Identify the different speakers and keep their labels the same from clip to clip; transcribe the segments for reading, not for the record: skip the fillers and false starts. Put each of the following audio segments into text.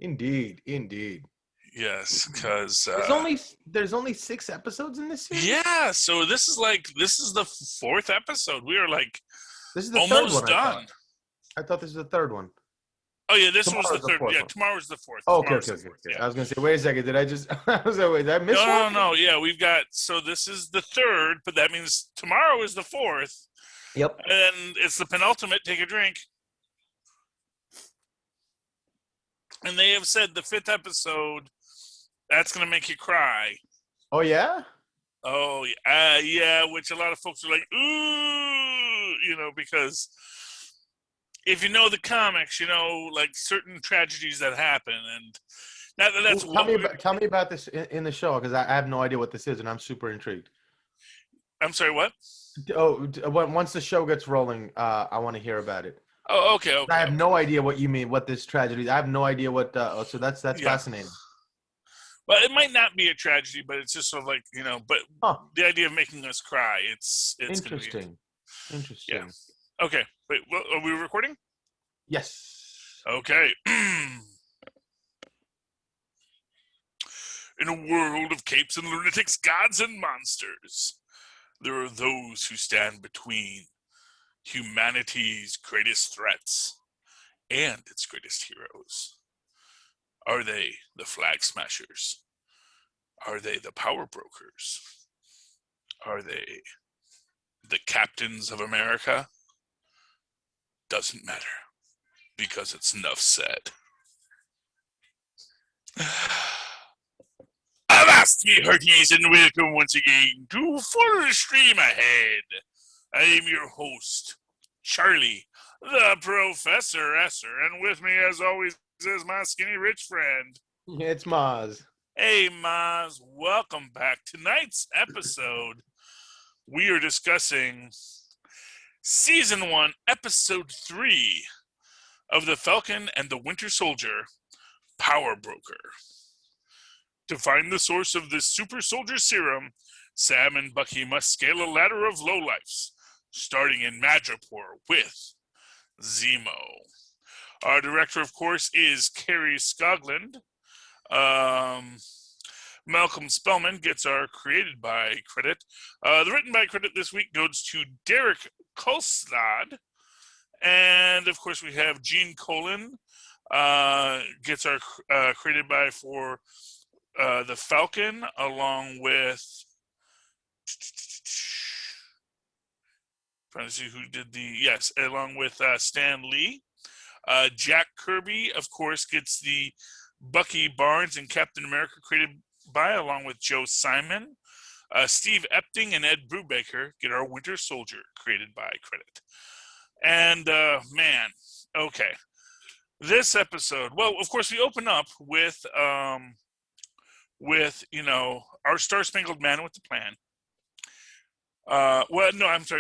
Speaker 1: Indeed, indeed.
Speaker 2: Yes, because
Speaker 1: there's only 6 episodes in this series.
Speaker 2: Yeah, so this is the 4th episode. We are
Speaker 1: This is the third
Speaker 2: almost
Speaker 1: one.
Speaker 2: done.
Speaker 1: I thought this was the third one.
Speaker 2: Oh yeah, this was the
Speaker 1: Tomorrow's the
Speaker 2: third.
Speaker 1: fourth
Speaker 2: Yeah,
Speaker 1: one.
Speaker 2: tomorrow's the 4th.
Speaker 1: Oh,
Speaker 2: Tomorrow's
Speaker 1: okay.
Speaker 2: the 4th, yeah.
Speaker 1: I was gonna say, wait a second. Did I just? I was like, wait, did I miss one?
Speaker 2: No. Yeah, we've got. So this is the 3rd, but that means tomorrow is the 4th.
Speaker 1: Yep.
Speaker 2: And it's the penultimate. Take a drink. And they have said the 5th episode, that's gonna make you cry.
Speaker 1: Oh yeah.
Speaker 2: Oh yeah, which a lot of folks are like, ooh, because if you know the comics, like certain tragedies that happen, and that's
Speaker 1: tell me about this in the show, because I have no idea what this is, and I'm super intrigued.
Speaker 2: I'm sorry, what?
Speaker 1: Oh, once the show gets rolling, I want to hear about it.
Speaker 2: Oh, okay.
Speaker 1: I have no idea what you mean. What this tragedy? I have no idea what. So that's fascinating.
Speaker 2: Well, it might not be a tragedy, but it's just sort of like, but the idea of making us cry, it's
Speaker 1: interesting. Interesting.
Speaker 2: Yeah. Okay. Wait, are we recording?
Speaker 1: Yes.
Speaker 2: Okay. In a world of capes and lunatics, gods and monsters, there are those who stand between humanity's greatest threats and its greatest heroes. Are they the flag smashers? Are they the power brokers? Are they the captains of America? Doesn't matter, because it's enough said. Avast me hearties, and welcome once again to Full Stream Ahead. I am your host, Charlie, the Professor Esser, and with me, as always, is my skinny rich friend.
Speaker 1: It's Mozz.
Speaker 2: Hey, Mozz. Welcome back. Tonight's episode, we are discussing Season 1, Episode 3 of The Falcon and the Winter Soldier, Power Broker. To find the source of this super soldier serum, Sam and Bucky must scale a ladder of lowlifes, starting in Madripoor with Zemo. Our director, of course, is Carrie Skoglund. Malcolm Spellman gets our created by credit. The written by credit this week goes to Derek Kolstad. And, of course, we have Gene Colan gets our created by for The Falcon, along with... Trying to see who did along with Stan Lee. Jack Kirby, of course, gets the Bucky Barnes and Captain America created by, along with Joe Simon. Steve Epting and Ed Brubaker get our Winter Soldier created by credit. And, okay. This episode, well, of course, we open up with our Star-Spangled Man with the plan.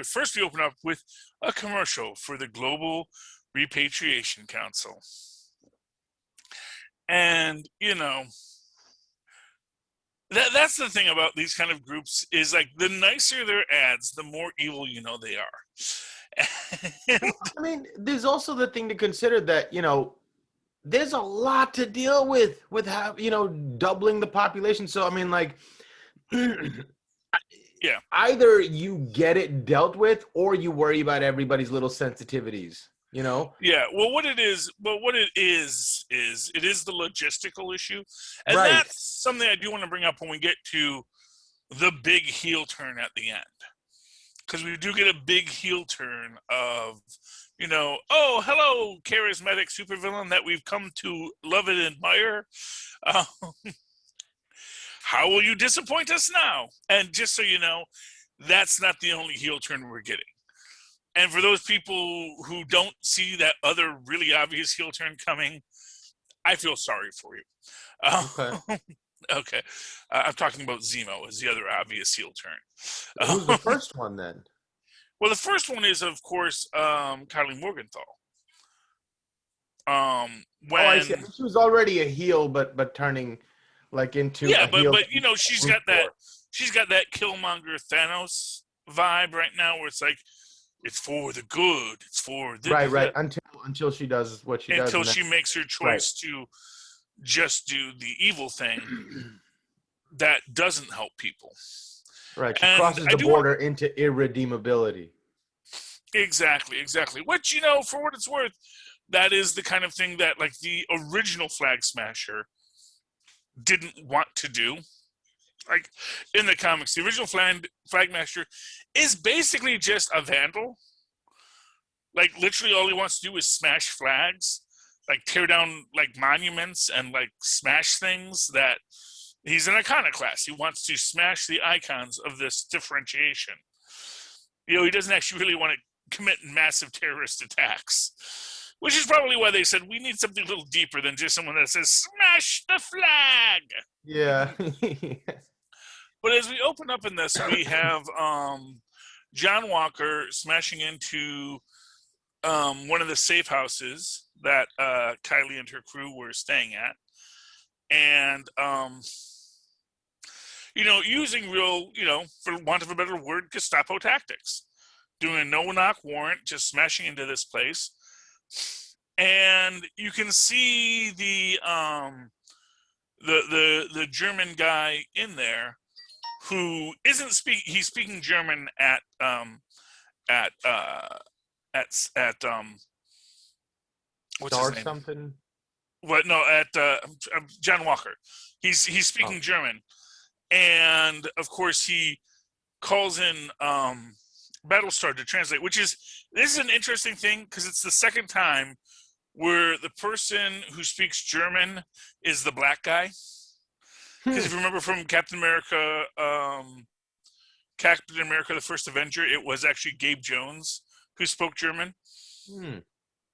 Speaker 2: First, we open up with a commercial for the Global Repatriation Council. And, that's the thing about these kind of groups is, like, the nicer their ads, the more evil they are.
Speaker 1: I mean, there's also the thing to consider that, there's a lot to deal with how, doubling the population. So, I mean, like,
Speaker 2: yeah,
Speaker 1: either you get it dealt with or you worry about everybody's little sensitivities.
Speaker 2: Yeah. Well, what it is the logistical issue, and
Speaker 1: right.
Speaker 2: That's something I do want to bring up when we get to the big heel turn at the end, because we do get a big heel turn of, oh, hello, charismatic supervillain that we've come to love and admire. How will you disappoint us now? And just so you know, that's not the only heel turn we're getting. And for those people who don't see that other really obvious heel turn coming, I feel sorry for you.
Speaker 1: Okay.
Speaker 2: Okay. I'm talking about Zemo as the other obvious heel turn.
Speaker 1: Who's the first one then?
Speaker 2: Well, the first one is, of course, Kylie Morgenthau.
Speaker 1: I see. I mean, she was already a heel, but turning like into a heel.
Speaker 2: But she's got that Killmonger Thanos vibe right now, where it's like, it's for the good. It's for the
Speaker 1: right. Until she does what she does.
Speaker 2: Until she makes her choice to just do the evil thing that doesn't help people.
Speaker 1: Right. She
Speaker 2: And
Speaker 1: crosses
Speaker 2: I
Speaker 1: the
Speaker 2: do want
Speaker 1: border into irredeemability.
Speaker 2: exactly, which, for what it's worth, that is the kind of thing that like the original Flag Smasher didn't want to do. Like in the comics, the original Flag Master is basically just a vandal. Like literally all he wants to do is smash flags, like tear down like monuments and like smash things that he's an iconoclast. He wants to smash the icons of this differentiation. He doesn't actually really want to commit massive terrorist attacks, which is probably why they said we need something a little deeper than just someone that says smash the flag.
Speaker 1: Yeah.
Speaker 2: But as we open up in this, we have John Walker smashing into one of the safe houses that Kylie and her crew were staying at. And, using real, for want of a better word, Gestapo tactics. Doing a no-knock warrant, just smashing into this place. And you can see the German guy in there who isn't he's speaking German at what's his name?
Speaker 1: Something.
Speaker 2: What? No, at John Walker. He's speaking German, and of course he calls in Battlestar to translate. This is an interesting thing because it's the second time where the person who speaks German is the black guy. Because if you remember from Captain America, the First Avenger, it was actually Gabe Jones who spoke German.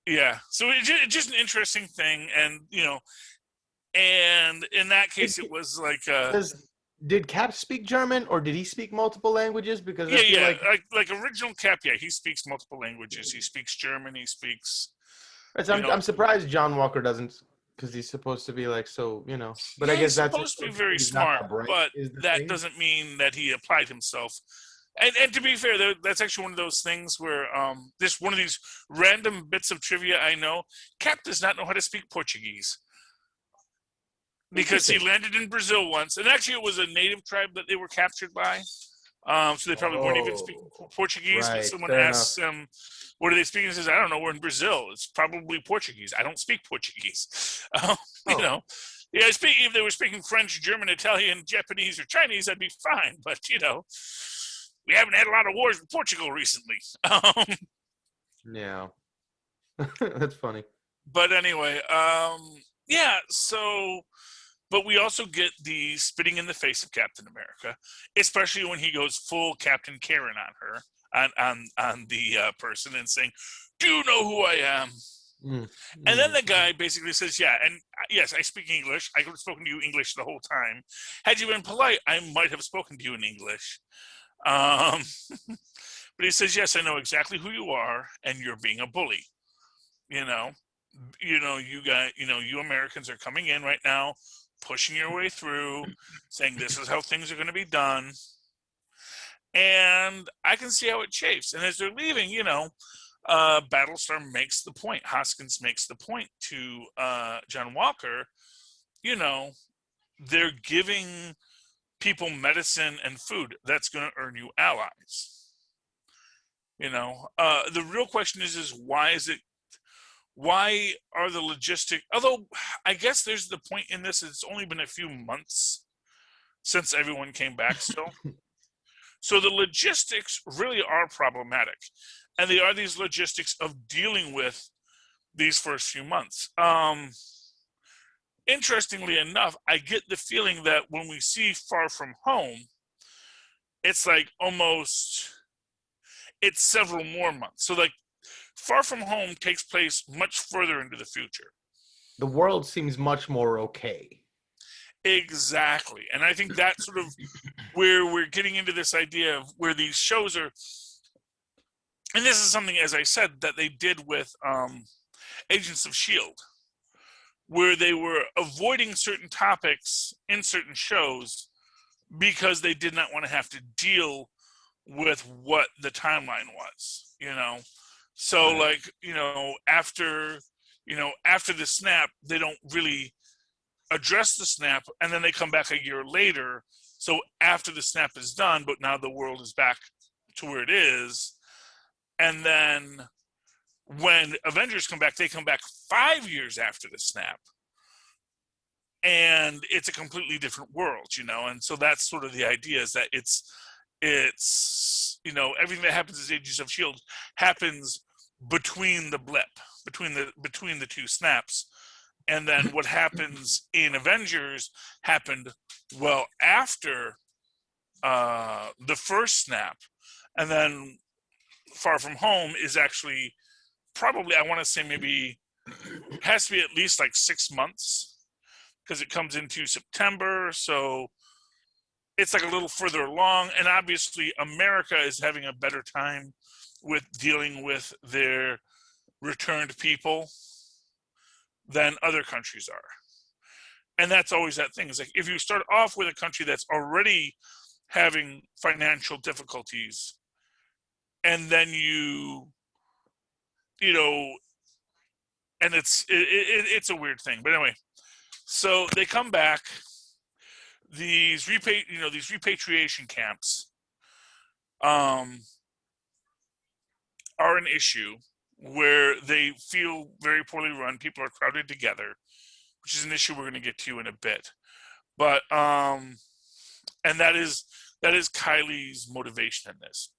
Speaker 2: Yeah, so it's just an interesting thing, and and in that case, it was like.
Speaker 1: Did Cap speak German, or did he speak multiple languages? Because
Speaker 2: like original Cap, he speaks multiple languages. He speaks German. He speaks.
Speaker 1: I'm surprised John Walker doesn't. Because he's supposed to be like but I guess that's
Speaker 2: supposed to be very smart, but that doesn't mean that he applied himself. And to be fair, that's actually one of those things where this one of these random bits of trivia I know. Cap does not know how to speak Portuguese because he landed in Brazil once, and actually it was a native tribe that they were captured by. So they probably weren't even speaking Portuguese. Right, but someone asks him, "What are they speaking?" He says, "I don't know. We're in Brazil. It's probably Portuguese. I don't speak Portuguese." If they were speaking French, German, Italian, Japanese, or Chinese, I'd be fine. But we haven't had a lot of wars with Portugal recently.
Speaker 1: Yeah, that's funny.
Speaker 2: But anyway, So. But we also get the spitting in the face of Captain America, especially when he goes full Captain Karen on her, on the person, and saying, "Do you know who I am?" And then the guy basically says, "Yeah, and yes, I speak English. I could have spoken to you English the whole time. Had you been polite, I might have spoken to you in English." But he says, "Yes, I know exactly who you are, and you're being a bully. You Americans are coming in right now, pushing your way through, saying this is how things are going to be done." And I can see how it chafes. And as they're leaving, Battlestar makes the point. Hoskins makes the point to John Walker, they're giving people medicine and food that's going to earn you allies. The real question is why are the logistics, although I guess there's the point in this, it's only been a few months since everyone came back still. So the logistics really are problematic. And they are these logistics of dealing with these first few months. Interestingly enough, I get the feeling that when we see Far From Home, it's like it's several more months. So like Far From Home takes place much further into the future.
Speaker 1: The world seems much more okay.
Speaker 2: Exactly. And I think that's sort of where we're getting into this idea of where these shows are. And this is something, as I said, that they did with Agents of S.H.I.E.L.D., where they were avoiding certain topics in certain shows because they did not want to have to deal with what the timeline was, So right. After the snap, they don't really address the snap, and then they come back a year later. So after the snap is done, but now the world is back to where it is. And then when Avengers come back, they come back 5 years after the snap. And it's a completely different world, and so that's sort of the idea, is that it's everything that happens as Agents of S.H.I.E.L.D. happens between the blip, between the two snaps. And then what happens in Avengers happened well after the first snap. And then Far From Home is actually probably, I want to say maybe, has to be at least like 6 months, because it comes into September. So it's like a little further along. And obviously America is having a better time with dealing with their returned people than other countries are. And that's always that thing. It's like, if you start off with a country that's already having financial difficulties, and then and it's a weird thing. But anyway, so they come back. These repatriation camps are an issue where they feel very poorly run. People are crowded together, which is an issue we're going to get to in a bit. But and that is Kylie's motivation in this.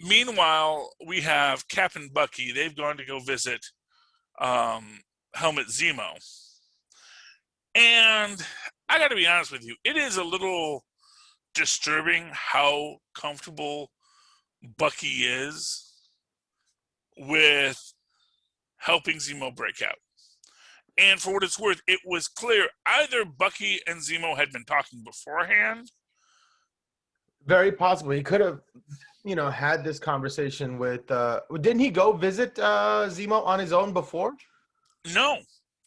Speaker 2: Meanwhile, we have Cap and Bucky. They've gone to go visit Helmut Zemo. And I got to be honest with you, it is a little disturbing how comfortable Bucky is with helping Zemo break out. And for what it's worth, it was clear either Bucky and Zemo had been talking beforehand.
Speaker 1: Very possible. He could have, had this conversation with. Didn't he go visit Zemo on his own before?
Speaker 2: No.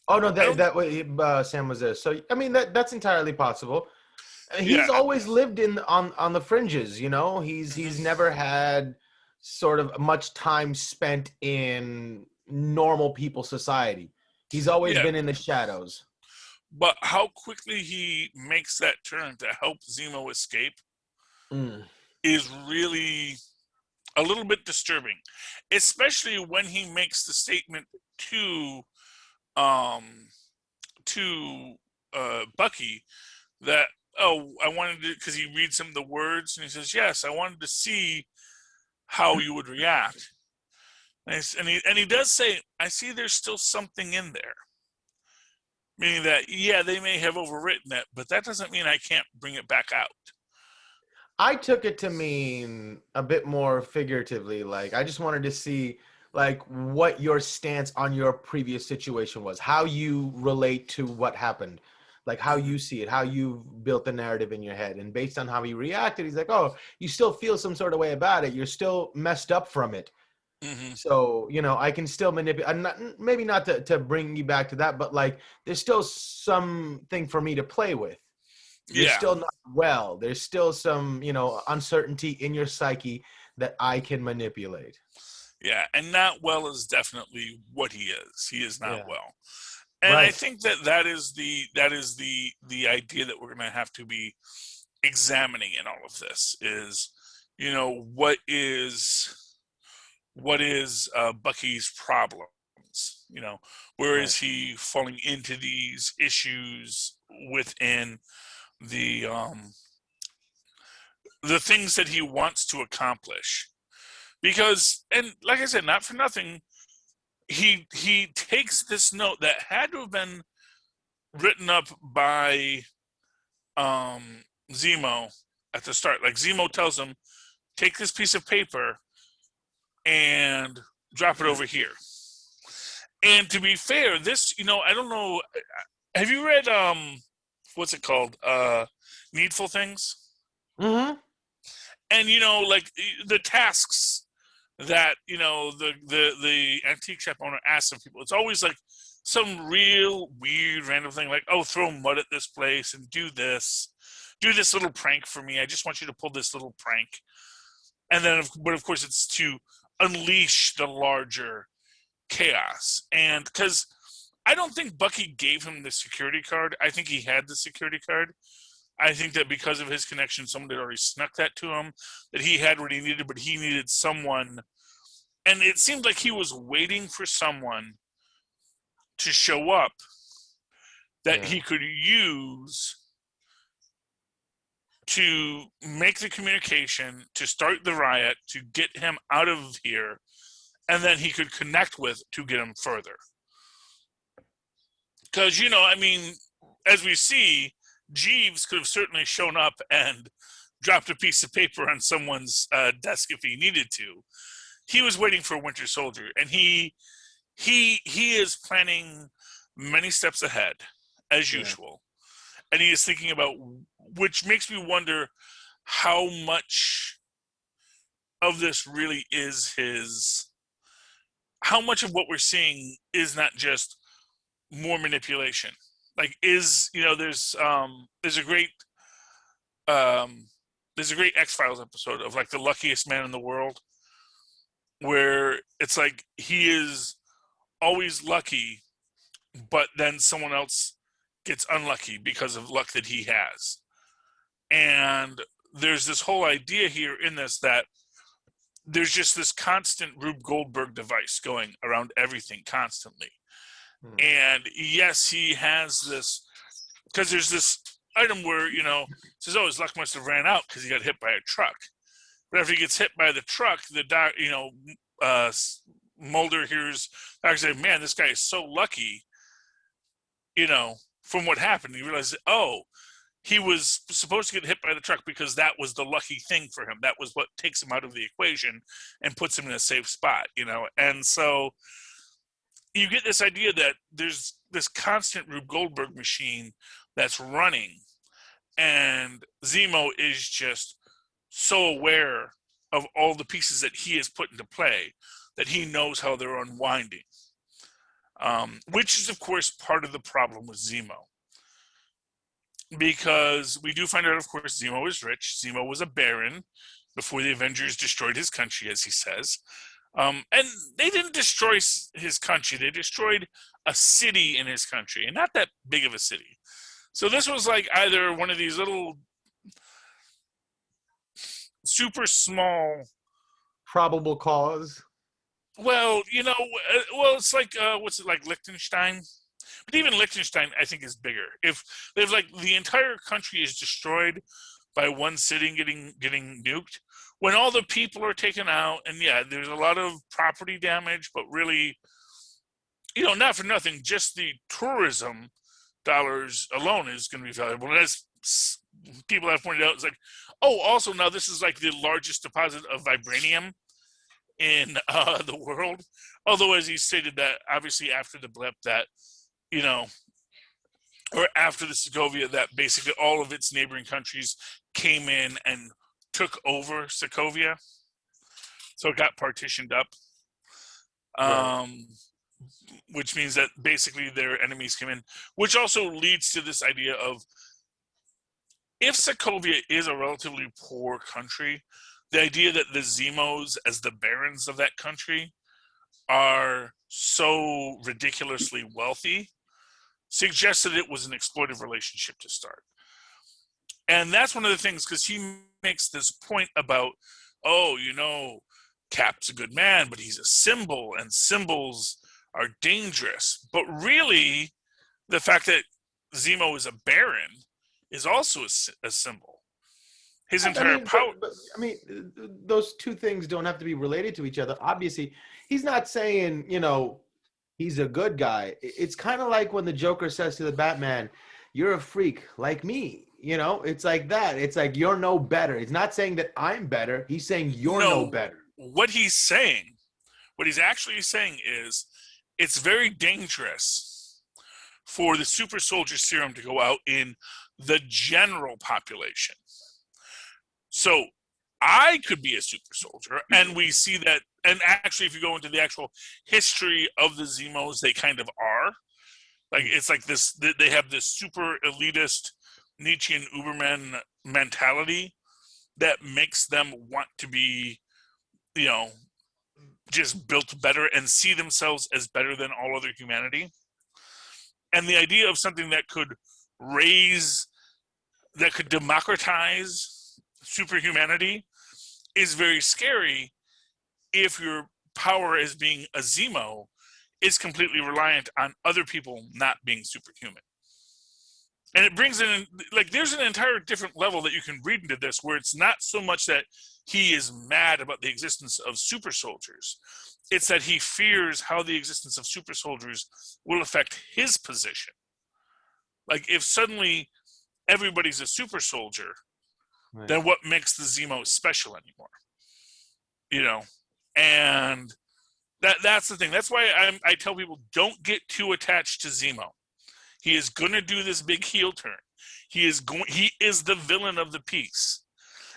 Speaker 1: Oh no, that way Sam was there. So I mean that's entirely possible. He's always lived on the fringes. He's never had sort of much time spent in normal people society. He's always been in the shadows.
Speaker 2: But how quickly he makes that turn to help Zemo escape is really a little bit disturbing, especially when he makes the statement to Bucky that, I wanted to, because he reads him the words and he says, yes, I wanted to see how you would react. And he does say, I see there's still something in there. Meaning that, they may have overwritten it, but that doesn't mean I can't bring it back out.
Speaker 1: I took it to mean a bit more figuratively. Like, I just wanted to see, like, what your stance on your previous situation was, how you relate to what happened, like how you see it, how you built the narrative in your head. And based on how he reacted, he's like, oh, you still feel some sort of way about it. You're still messed up from it. Mm-hmm. So, I can still manipulate. Maybe not to bring you back to that, but like, there's still something for me to play with. You're still not well. There's still some, uncertainty in your psyche that I can manipulate.
Speaker 2: Yeah, and not well is definitely what he is. He is not well. And right. I think that is the idea that we're going to have to be examining in all of this is, what is Bucky's problems? Where is he falling into these issues within the things that he wants to accomplish? Because, and like I said, not for nothing, he takes this note that had to have been written up by Zemo at the start. Like, Zemo tells him, take this piece of paper and drop it over here. And to be fair, this, I don't know, have you read what's it called? Needful Things?
Speaker 1: Mm-hmm.
Speaker 2: And like the tasks that the antique shop owner asks of people, it's always like some real weird random thing, like, oh, throw mud at this place and do this little prank for me. I just want you to pull this little prank. And then, but of course, it's to unleash the larger chaos. And because I don't think Bucky gave him the security card. I think he had the security card. I think that because of his connection, someone had already snuck that to him, that he had what he needed, but he needed someone. And it seemed like he was waiting for someone to show up that he could use to make the communication, to start the riot, to get him out of here, and then he could connect with to get him further. Because, you know, I mean, as we see, Jeeves could have certainly shown up and dropped a piece of paper on someone's desk if he needed to. He was waiting for Winter Soldier, and he is planning many steps ahead, as usual. And he is thinking about, which makes me wonder how much of this really is his, how much of what we're seeing is not just more manipulation. Like, is, you know, there's a great X-Files episode of like the luckiest man in the world, where it's like he is always lucky, but then someone else gets unlucky because of luck that he has. And there's this whole idea here in this that there's just this constant Rube Goldberg device going around everything constantly. And yes, he has this, because there's this item where, you know, says, oh, his luck must have ran out because he got hit by a truck. But after he gets hit by the truck, Mulder hears doctor say, man, this guy is so lucky, you know, from what happened. He realizes, oh, he was supposed to get hit by the truck because that was the lucky thing for him. That was what takes him out of the equation and puts him in a safe spot, you know. And so you get this idea that there's this constant Rube Goldberg machine that's running, and Zemo is just so aware of all the pieces that he has put into play that he knows how they're unwinding, which is, of course, part of the problem with Zemo. Because we do find out, of course, Zemo is rich. Zemo was a baron before the Avengers destroyed his country, as he says. And they didn't destroy his country. They destroyed a city in his country, and not that big of a city. So this was like either one of these little super small
Speaker 1: probable cause.
Speaker 2: Well, you know, it's like what's it like, Liechtenstein? But even Liechtenstein, I think, is bigger. If like the entire country is destroyed by one city getting nuked, when all the people are taken out, and yeah, there's a lot of property damage, but really, you know, not for nothing, just the tourism dollars alone is going to be valuable. And as people have pointed out, it's like, oh, also now this is like the largest deposit of vibranium in the world. Although, as he stated, that obviously after the blip, that, you know, or after the Sokovia, that basically all of its neighboring countries came in and took over Sokovia. So it got partitioned up. Which means that basically their enemies came in, which also leads to this idea of, if Sokovia is a relatively poor country, the idea that the Zemos, as the barons of that country, are so ridiculously wealthy suggests that it was an exploitive relationship to start. And that's one of the things, because he makes this point about, oh, you know, Cap's a good man, but he's a symbol, and symbols are dangerous. But really, the fact that Zemo is a baron is also a symbol. His entire power.
Speaker 1: I mean, those two things don't have to be related to each other. Obviously, he's not saying, you know, he's a good guy. It's kind of like when the Joker says to the Batman, you're a freak like me. You know, it's like that. It's like, you're no better. It's not saying that I'm better. He's saying you're no better.
Speaker 2: What he's actually saying is, it's very dangerous for the super soldier serum to go out in the general population. So I could be a super soldier, and we see that. And actually, if you go into the actual history of the Zemos, they kind of are. Like, it's like this, they have this super elitist Nietzschean Uberman mentality that makes them want to be, you know, just built better and see themselves as better than all other humanity. And the idea of something that could democratize superhumanity is very scary if your power as being a Zemo is completely reliant on other people not being superhuman. And it brings in, like, there's an entire different level that you can read into this, where it's not so much that he is mad about the existence of super soldiers. It's that he fears how the existence of super soldiers will affect his position. Like, if suddenly everybody's a super soldier, right, then what makes the Zemo special anymore? You know? And that's the thing. That's why I tell people, don't get too attached to Zemo. He is going to do this big heel turn. He is the villain of the piece.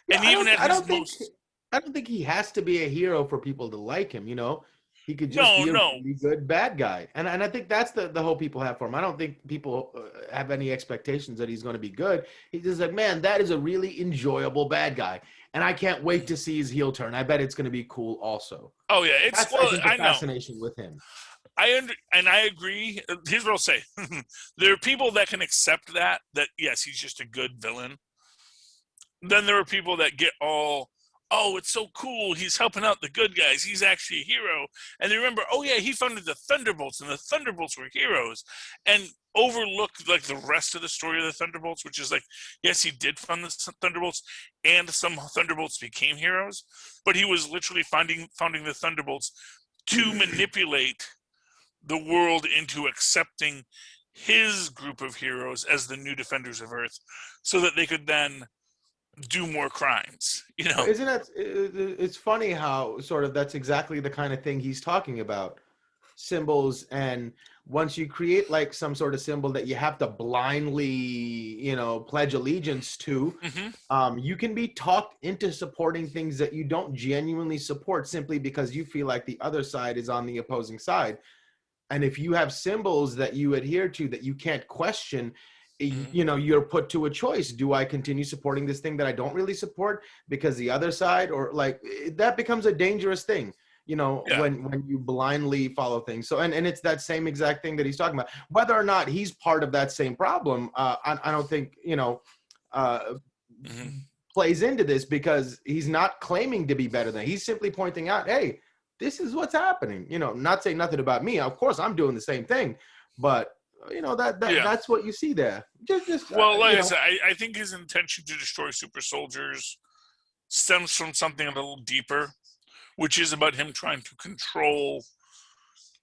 Speaker 1: Yeah, and even I don't think he has to be a hero for people to like him, you know? He could just be a really good bad guy. And I think that's the hope people have for him. I don't think people have any expectations that he's going to be good. He's just like, man, that is a really enjoyable bad guy. And I can't wait to see his heel turn. I bet it's going to be cool also.
Speaker 2: Oh, yeah.
Speaker 1: That's the fascination with him.
Speaker 2: I agree. Here's what I'll say. There are people that can accept that, yes, he's just a good villain. Then there are people that get all, oh, it's so cool, he's helping out the good guys, he's actually a hero. And they remember, oh yeah, he founded the Thunderbolts, and the Thunderbolts were heroes. And overlook, like, the rest of the story of the Thunderbolts, which is like, yes, he did found the Thunderbolts, and some Thunderbolts became heroes, but he was literally founding the Thunderbolts to manipulate the world into accepting his group of heroes as the new defenders of Earth, so that they could then do more crimes, you know?
Speaker 1: Isn't that, it's funny how sort of that's exactly the kind of thing he's talking about. Symbols, and once you create like some sort of symbol that you have to blindly, you know, pledge allegiance to, you can be talked into supporting things that you don't genuinely support simply because you feel like the other side is on the opposing side. And if you have symbols that you adhere to that you can't question, you know, you're put to a choice. Do I continue supporting this thing that I don't really support because the other side, or like, that becomes a dangerous thing, you know, when you blindly follow things. So, and it's that same exact thing that he's talking about. Whether or not he's part of that same problem, I don't think, you know, plays into this, because he's not claiming to be better than. He's simply pointing out, hey, this is what's happening. You know, not saying nothing about me. Of course, I'm doing the same thing, but you know, that's what you see there.
Speaker 2: Well, like I said, I think his intention to destroy super soldiers stems from something a little deeper, which is about him trying to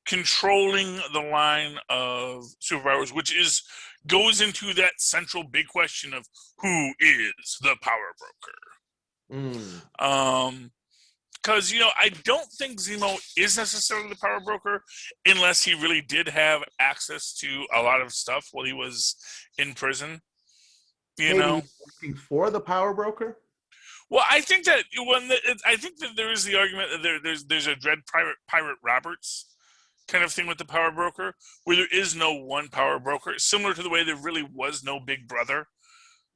Speaker 2: controlling the line of superpowers, which goes into that central big question of who is the power broker. Because, you know, I don't think Zemo is necessarily the power broker unless he really did have access to a lot of stuff while he was in prison. You know,
Speaker 1: working for the power broker.
Speaker 2: Well, I think that there is the argument that there's a Dread Pirate Roberts kind of thing with the power broker, where there is no one power broker, similar to the way there really was no Big Brother,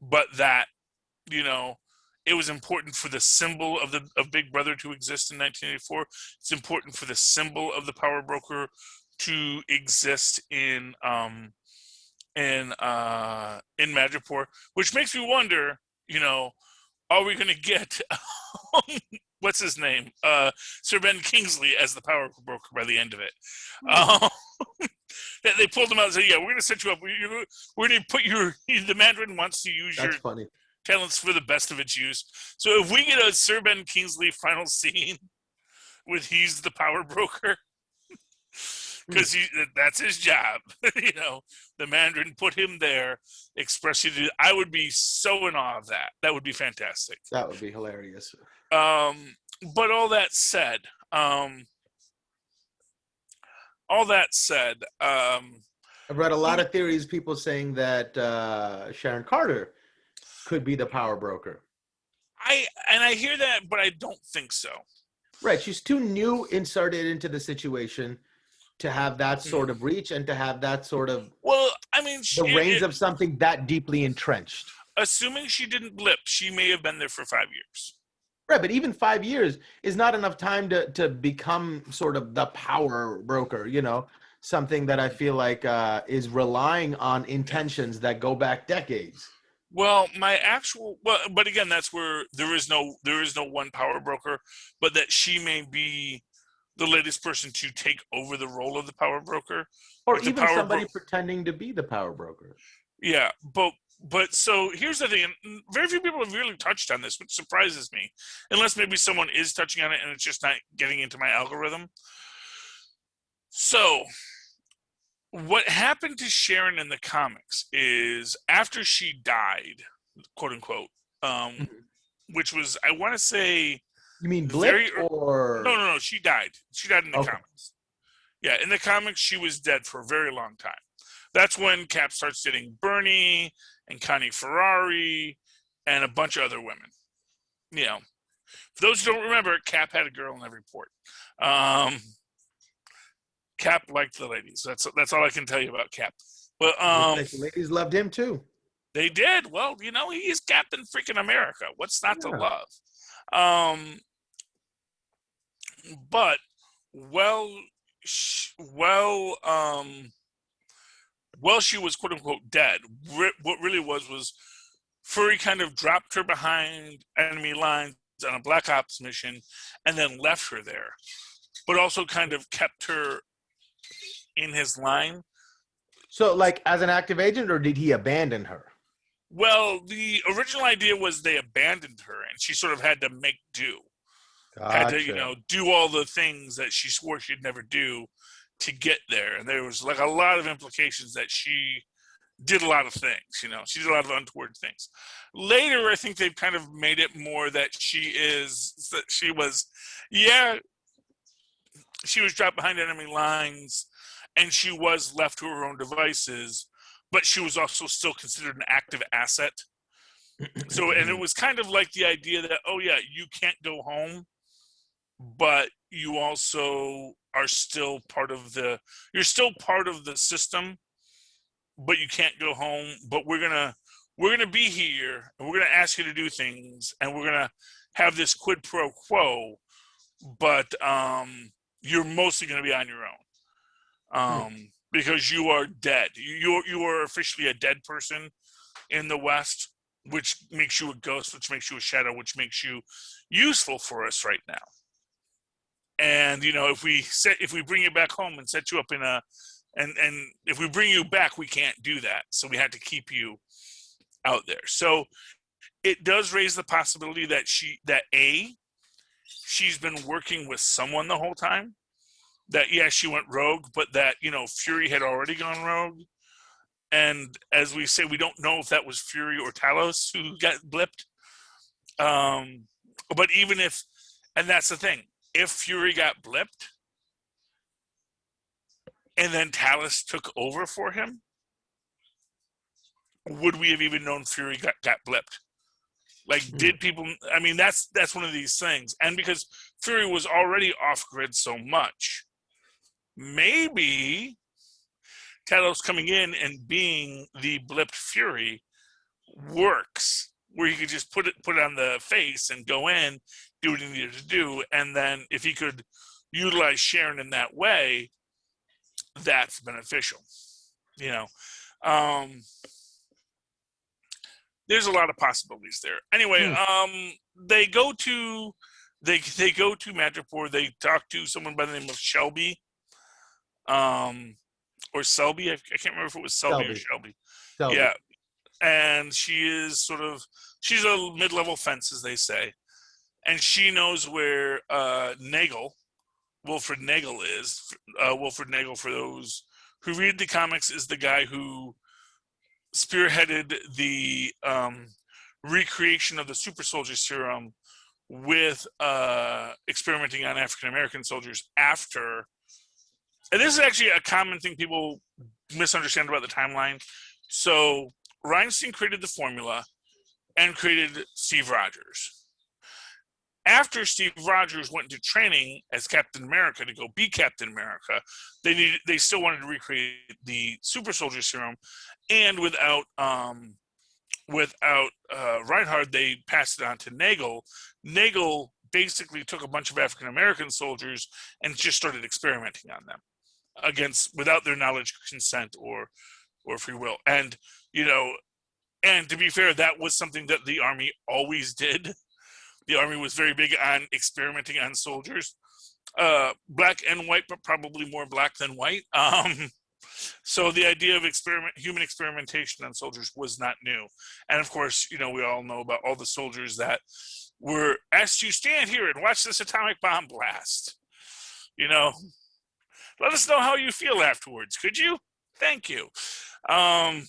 Speaker 2: but that, you know, it was important for the symbol of Big Brother to exist in 1984. It's important for the symbol of the power broker to exist in Madripoor, which makes me wonder, you know, are we going to get what's his name, Sir Ben Kingsley as the power broker by the end of it? They pulled him out and said, "Yeah, we're going to set you up. We're going to put the Mandarin wants to use your talents for the best of its use." So if we get a Sir Ben Kingsley final scene with he's the power broker, because that's his job, you know, the Mandarin put him there expressly. I would be so in awe of that. That would be fantastic.
Speaker 1: That would be hilarious.
Speaker 2: But all that said,
Speaker 1: I've read a lot of theories, people saying that Sharon Carter could be the power broker.
Speaker 2: I hear that, but I don't think so.
Speaker 1: Right, she's too new inserted into the situation to have that sort of reach and to have that sort of the reins of something that deeply entrenched.
Speaker 2: Assuming she didn't blip, she may have been there for 5 years.
Speaker 1: Right, but even 5 years is not enough time to become sort of the power broker, you know. something that I feel like is relying on intentions that go back decades.
Speaker 2: Well, but again, that's where there is no one power broker, but that she may be the latest person to take over the role of the power broker.
Speaker 1: Or
Speaker 2: But the
Speaker 1: even
Speaker 2: power
Speaker 1: somebody pretending to be the power broker.
Speaker 2: yeah, but so here's the thing, and very few people have really touched on this, which surprises me, unless maybe someone is touching on it and it's just not getting into my algorithm. So what happened to Sharon in the comics is after she died, quote unquote, which was, I want to say,
Speaker 1: you mean blipped or
Speaker 2: no, she died. She died in the comics. Yeah, in the comics, she was dead for a very long time. That's when Cap starts dating Bernie and Connie Ferrari and a bunch of other women. You know, for those who don't remember, Cap had a girl in every port. Cap liked the ladies. That's all I can tell you about Cap. But
Speaker 1: the ladies loved him too.
Speaker 2: They did. Well, you know, he's Captain freaking America. What's not to love? But she was quote unquote dead. What really was Fury kind of dropped her behind enemy lines on a Black Ops mission and then left her there, but also kind of kept her in his line.
Speaker 1: So, like, as an active agent, or did he abandon her?
Speaker 2: Well, the original idea was they abandoned her, and she sort of had to make do.
Speaker 1: Gotcha.
Speaker 2: Had to, do all the things that she swore she'd never do to get there. And there was like a lot of implications that she did a lot of things. She did a lot of untoward things. Later, I think they've kind of made it more that she was dropped behind enemy lines, and she was left to her own devices, but she was also still considered an active asset. So, and it was kind of like the idea that, you can't go home, but you also are still you're still part of the system, but you can't go home. But we're gonna be here, and we're gonna ask you to do things, and we're gonna have this quid pro quo, but you're mostly gonna be on your own. Because you are dead. You are officially a dead person in the West, which makes you a ghost, which makes you a shadow, which makes you useful for us right now. And if we bring you back home and set you up and if we bring you back, we can't do that. So we had to keep you out there. So it does raise the possibility that she's been working with someone the whole time. That she went rogue, but that Fury had already gone rogue, and as we say, we don't know if that was Fury or Talos who got blipped. But even if, and that's the thing, if Fury got blipped, and then Talos took over for him, would we have even known Fury got blipped? Like, did people? I mean, that's one of these things, and because Fury was already off grid so much. Maybe Talos coming in and being the blipped Fury works, where he could just put it on the face and go in, do what he needed to do, and then if he could utilize Sharon in that way, that's beneficial. There's a lot of possibilities there. Anyway, they go to Madripoor. They talk to someone by the name of Shelby. Or Selby. I can't remember if it was Selby or Shelby. Yeah. And she's a mid-level fence, as they say. And she knows where Wilfred Nagel is. Wilfred Nagel, for those who read the comics, is the guy who spearheaded the recreation of the super soldier serum with experimenting on African American soldiers after. And this is actually a common thing people misunderstand about the timeline. So Reinstein created the formula and created Steve Rogers. After Steve Rogers went into training as Captain America to go be Captain America, they still wanted to recreate the super soldier serum, and without Reinhardt, they passed it on to Nagel. Nagel basically took a bunch of African American soldiers and just started experimenting on them. without their knowledge, consent, or free will. And and to be fair, that was something that the Army always did. The Army was very big on experimenting on soldiers, black and white, but probably more black than white. So the idea of human experimentation on soldiers was not new. And of course, we all know about all the soldiers that were asked to stand here and watch this atomic bomb blast. Let us know how you feel afterwards, could you? Thank you. But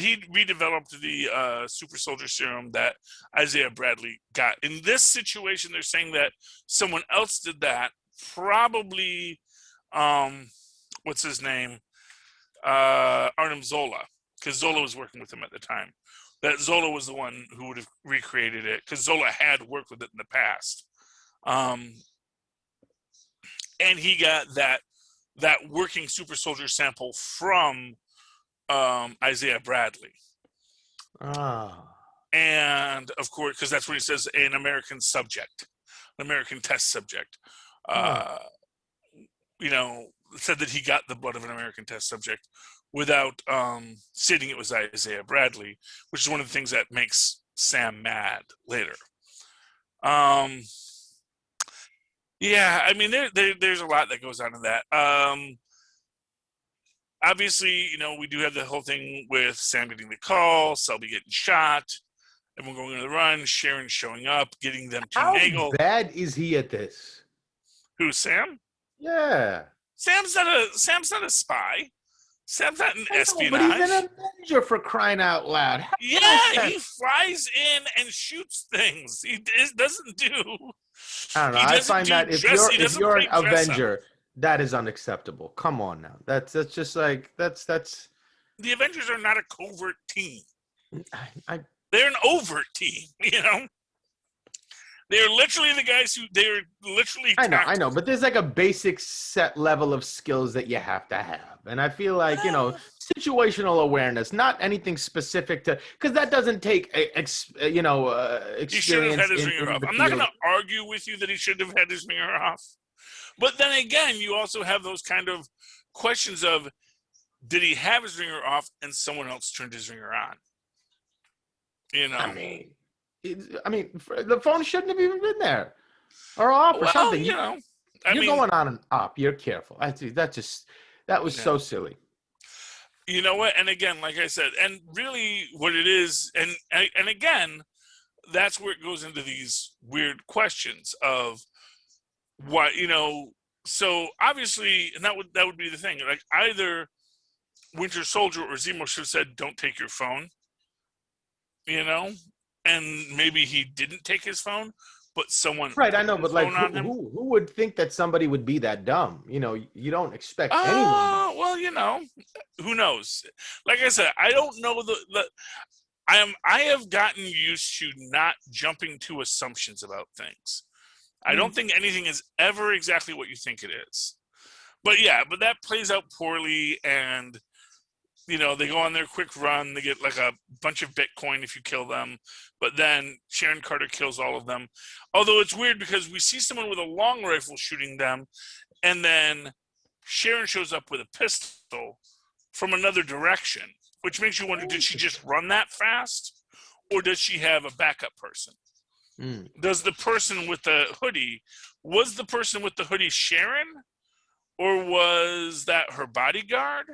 Speaker 2: he redeveloped the super soldier serum that Isaiah Bradley got. In this situation, they're saying that someone else did that. Probably, what's his name? Arnim Zola, because Zola was working with him at the time. That Zola was the one who would have recreated it, because Zola had worked with it in the past. And he got that working super soldier sample from Isaiah Bradley. And of course, because that's what he says, an American test subject. Said that he got the blood of an American test subject without stating it was Isaiah Bradley, which is one of the things that makes Sam mad later. Yeah, I mean, there's a lot that goes on in that. Obviously, we do have the whole thing with Sam getting the call, Selby getting shot, everyone going on the run, Sharon showing up, getting them to Nagel.
Speaker 1: How bad is he at this?
Speaker 2: Who, Sam?
Speaker 1: Yeah.
Speaker 2: Sam's not a spy. Sam's not an espionage.
Speaker 1: But he's an Avenger, for crying out loud.
Speaker 2: Yeah, he flies in and shoots things. He doesn't do.
Speaker 1: I don't know. I find that if you're an Avenger, that is unacceptable. Come on now. That's just like that's.
Speaker 2: The Avengers are not a covert team.
Speaker 1: They're
Speaker 2: an overt team. They're literally the guys who they're literally.
Speaker 1: I know, but there's like a basic set level of skills that you have to have, and I feel like situational awareness, not anything specific to, because that doesn't take experience.
Speaker 2: He should have had his ringer off. I'm not going to argue with you that he should have had his ringer off, but then again, you also have those kind of questions of, did he have his ringer off and someone else turned his ringer on?
Speaker 1: I mean, the phone shouldn't have even been there, or off, or something. You're going on and up. You're careful. That was so silly.
Speaker 2: You know what? And again, like I said, and really what it is, and again, that's where it goes into these weird questions of what So obviously, and that would be the thing. Like, either Winter Soldier or Zemo should have said, "Don't take your phone," and maybe he didn't take his phone, but someone
Speaker 1: I know, but like, who would think that somebody would be that dumb? You don't expect anyone.
Speaker 2: Well, who knows? Like I said, I don't know I have gotten used to not jumping to assumptions about things. I don't think anything is ever exactly what you think it is. But that plays out poorly, and they go on their quick run. They get like a bunch of Bitcoin if you kill them. But then Sharon Carter kills all of them. Although it's weird because we see someone with a long rifle shooting them, and then Sharon shows up with a pistol from another direction, which makes you wonder, did she just run that fast? Or does she have a backup person? Does the person with the hoodie, was the person with the hoodie Sharon? Or was that her bodyguard?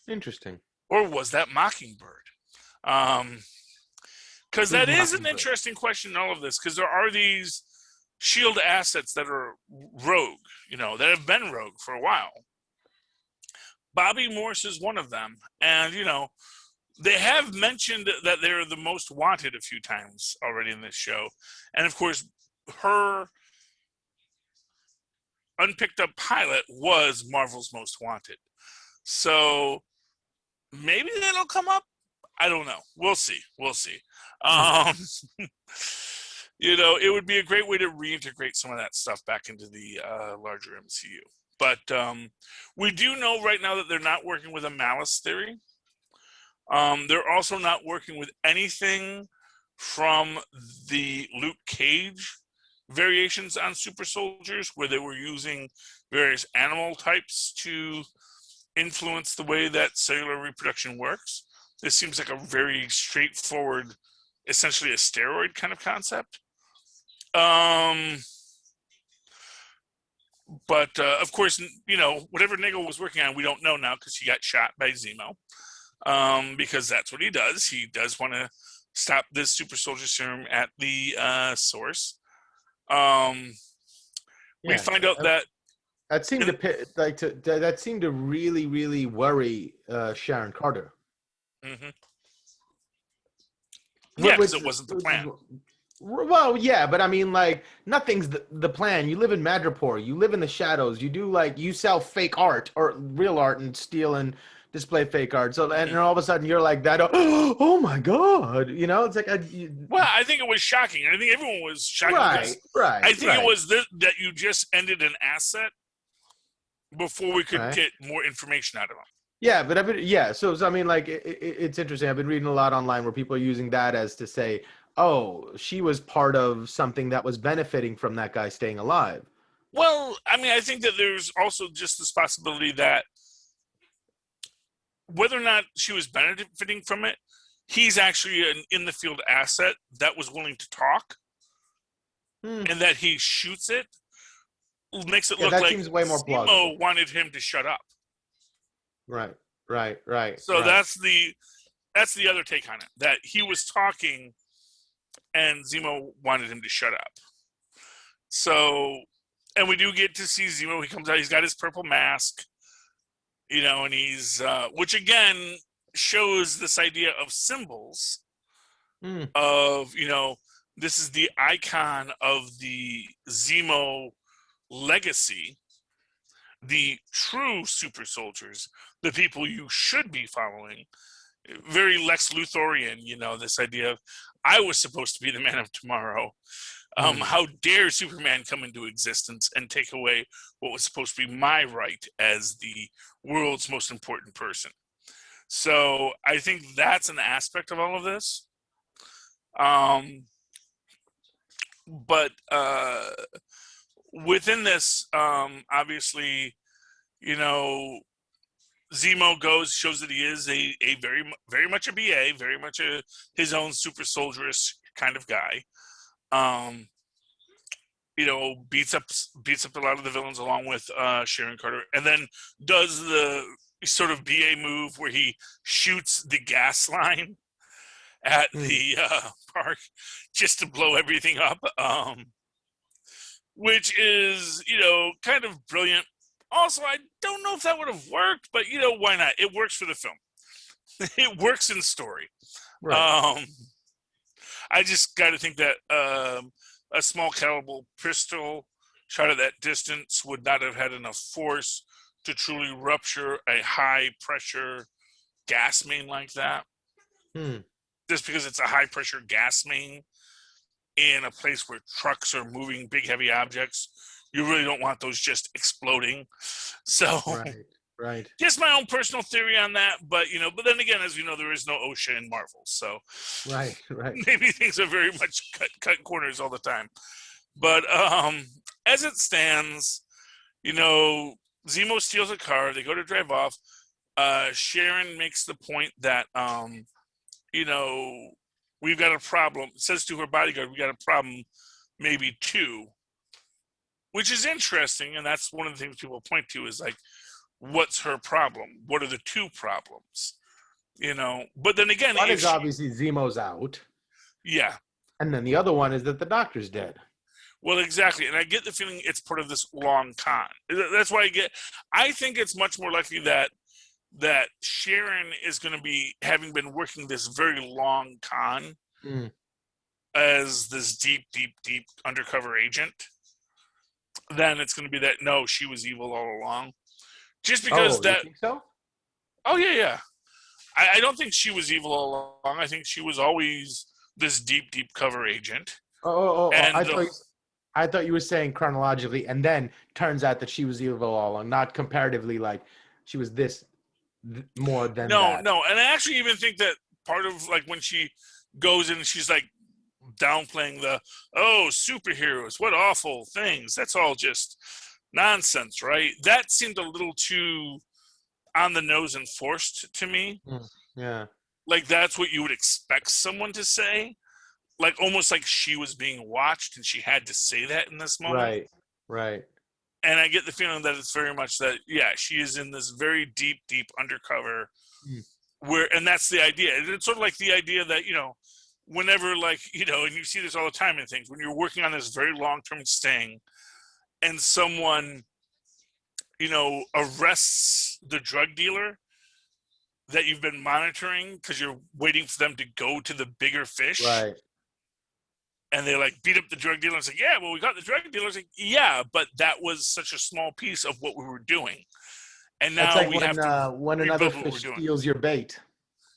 Speaker 1: Interesting.
Speaker 2: Or was that Mockingbird? Because that is an interesting question in all of this, because there are these S.H.I.E.L.D. assets that are rogue, that have been rogue for a while. Bobby Morse is one of them. And, they have mentioned that they're the most wanted a few times already in this show. And, of course, her unpicked up pilot was Marvel's Most Wanted. So maybe that'll come up. I don't know. We'll see. It would be a great way to reintegrate some of that stuff back into the larger MCU. But we do know right now that they're not working with a malice theory. They're also not working with anything from the Luke Cage variations on super soldiers where they were using various animal types to influence the way that cellular reproduction works. This seems like a very straightforward, essentially a steroid kind of concept. But of course, whatever Nagel was working on, we don't know now because he got shot by Zemo. Because that's what he does. He does want to stop this super soldier serum at the source. We find out that
Speaker 1: seemed that seemed to really, really worry Sharon Carter.
Speaker 2: Mm-hmm. Yeah, because it wasn't the plan.
Speaker 1: Well, yeah, but I mean, like, nothing's the plan. You live in Madripoor. You live in the shadows. You sell fake art or real art and steal and display fake art. So, and then all of a sudden you're like that. Oh my God. It's like,
Speaker 2: well, I think it was shocking. I think everyone was shocked.
Speaker 1: Right.
Speaker 2: I think it was that you just ended an asset before we could get more information out of him.
Speaker 1: Yeah, but So I mean, like, it's interesting. I've been reading a lot online where people are using that as to say, oh, she was part of something that was benefiting from that guy staying alive.
Speaker 2: Well, I mean, I think that there's also just this possibility that whether or not she was benefiting from it, he's actually an in-the-field asset that was willing to talk, and that he shoots it makes it look like Zemo wanted him to shut up.
Speaker 1: Right.
Speaker 2: So that's the other take on it, that he was talking and Zemo wanted him to shut up. So, and we do get to see Zemo. He comes out, he's got his purple mask, and he's, which again shows this idea of symbols of, this is the icon of the Zemo legacy, the true super soldiers, the people you should be following. Very Lex Luthorian, this idea of, I was supposed to be the man of tomorrow. How dare Superman come into existence and take away what was supposed to be my right as the world's most important person? So I think that's an aspect of all of this. But within this, obviously, Zemo shows that he is a very, very much a BA, very much his own super soldierous kind of guy. Beats up a lot of the villains along with Sharon Carter, and then does the sort of BA move where he shoots the gas line at the park just to blow everything up, which is, kind of brilliant. Also, I don't know if that would have worked, but, why not? It works for the film. It works in story. Right. I just got to think that a small caliber pistol shot at that distance would not have had enough force to truly rupture a high-pressure gas main like that. Just because it's a high-pressure gas main in a place where trucks are moving big, heavy objects, you really don't want those just exploding. So,
Speaker 1: right.
Speaker 2: Just my own personal theory on that, but but then again, as we know, there is no OSHA in Marvel, so
Speaker 1: right.
Speaker 2: Maybe things are very much cut corners all the time. But as it stands, Zemo steals a car. They go to drive off. Sharon makes the point that we've got a problem. Says to her bodyguard, we got a problem, maybe two. Which is interesting, and that's one of the things people point to is like, what's her problem? What are the two problems? But then again,
Speaker 1: one is obviously Zemo's out.
Speaker 2: Yeah.
Speaker 1: And then the other one is that the doctor's dead.
Speaker 2: Well, exactly. And I get the feeling it's part of this long con. That's why I think it's much more likely that Sharon is going to be having been working this very long con as this deep, deep, deep undercover agent. Then it's going to be that, no, she was evil all along. Just because
Speaker 1: you think so?
Speaker 2: Oh, yeah. I don't think she was evil all along. I think she was always this deep, deep cover agent.
Speaker 1: I thought you were saying chronologically, and then turns out that she was evil all along, not comparatively, like she was this more than that.
Speaker 2: No. And I actually even think that part of, like, when she goes in and she's like, downplaying the, oh, superheroes, what awful things. That's all just nonsense, right? That seemed a little too on the nose and forced to me.
Speaker 1: Yeah.
Speaker 2: Like that's what you would expect someone to say. Like almost like she was being watched and she had to say that in this moment.
Speaker 1: Right.
Speaker 2: And I get the feeling that it's very much that, yeah, she is in this very deep, deep undercover where, and that's the idea. It's sort of like the idea that, whenever like, and you see this all the time in things, when you're working on this very long-term sting and someone, arrests the drug dealer that you've been monitoring because you're waiting for them to go to the bigger fish.
Speaker 1: Right.
Speaker 2: And they like beat up the drug dealer and say, yeah, well, we got the drug dealer. It's like, yeah, but that was such a small piece of what we were doing. And now
Speaker 1: like
Speaker 2: we have to
Speaker 1: when another fish steals your bait.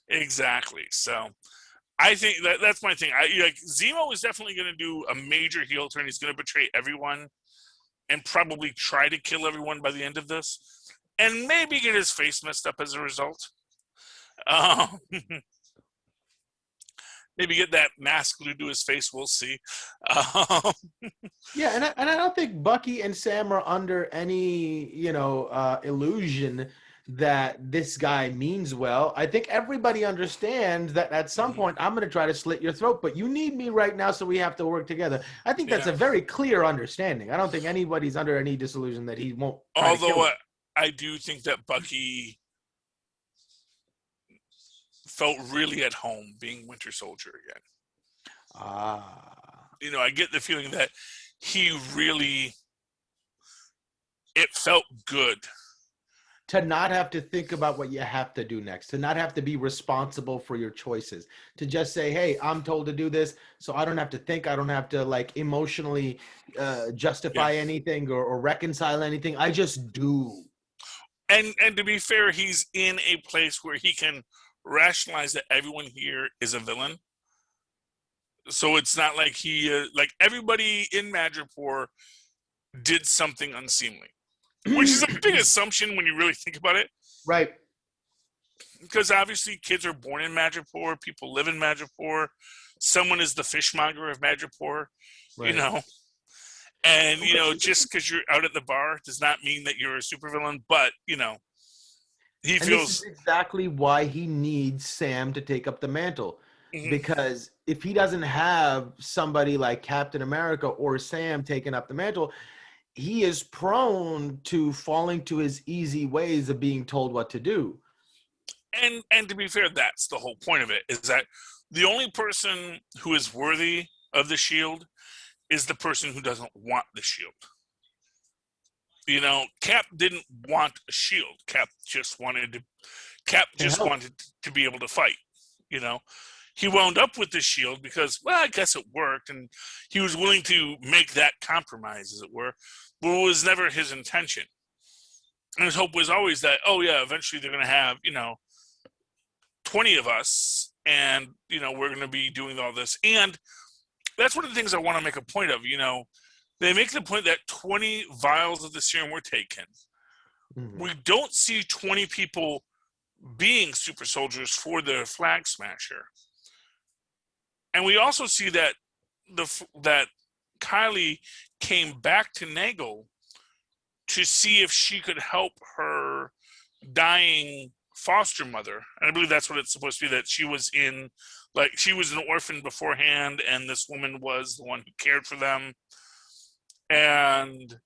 Speaker 2: Exactly. So I think that's my thing. Zemo is definitely going to do a major heel turn. He's going to betray everyone and probably try to kill everyone by the end of this and maybe get his face messed up as a result. Maybe get that mask glued to his face. We'll see.
Speaker 1: Yeah, and I don't think Bucky and Sam are under any illusion that this guy means well. I think everybody understands that at some point I'm going to try to slit your throat, but you need me right now, so we have to work together. I think that's a very clear understanding. I don't think anybody's under any disillusion that he won't.
Speaker 2: Although I do think that Bucky felt really at home being Winter Soldier again. I get the feeling that he really, it felt good.
Speaker 1: To not have to think about what you have to do next, to not have to be responsible for your choices, to just say, hey, I'm told to do this, so I don't have to think, I don't have to like emotionally justify anything or reconcile anything. I just do.
Speaker 2: And to be fair, he's in a place where he can rationalize that everyone here is a villain. So it's not like he, like everybody in Madripoor did something unseemly. Which is a big assumption when you really think about it.
Speaker 1: Right.
Speaker 2: Because obviously kids are born in Madripoor. People live in Madripoor. Someone is the fishmonger of Madripoor, And, just because you're out at the bar does not mean that you're a supervillain. But, he feels...
Speaker 1: This is exactly why he needs Sam to take up the mantle. Mm-hmm. Because if he doesn't have somebody like Captain America or Sam taking up the mantle... he is prone to falling to his easy ways of being told what to do.
Speaker 2: And to be fair, that's the whole point of it, is that the only person who is worthy of the shield is the person who doesn't want the shield. Cap didn't want a shield. Cap just wanted to be able to fight, He wound up with the shield because, well, I guess it worked, and he was willing to make that compromise, as it were, but it was never his intention. And his hope was always that, eventually they're going to have, 20 of us, and, we're going to be doing all this. And that's one of the things I want to make a point of, They make the point that 20 vials of the serum were taken. Mm-hmm. We don't see 20 people being super soldiers for the Flag Smasher. And we also see that that Kylie came back to Nagel to see if she could help her dying foster mother. And I believe that's what it's supposed to be, that she was an orphan beforehand, and this woman was the one who cared for them. And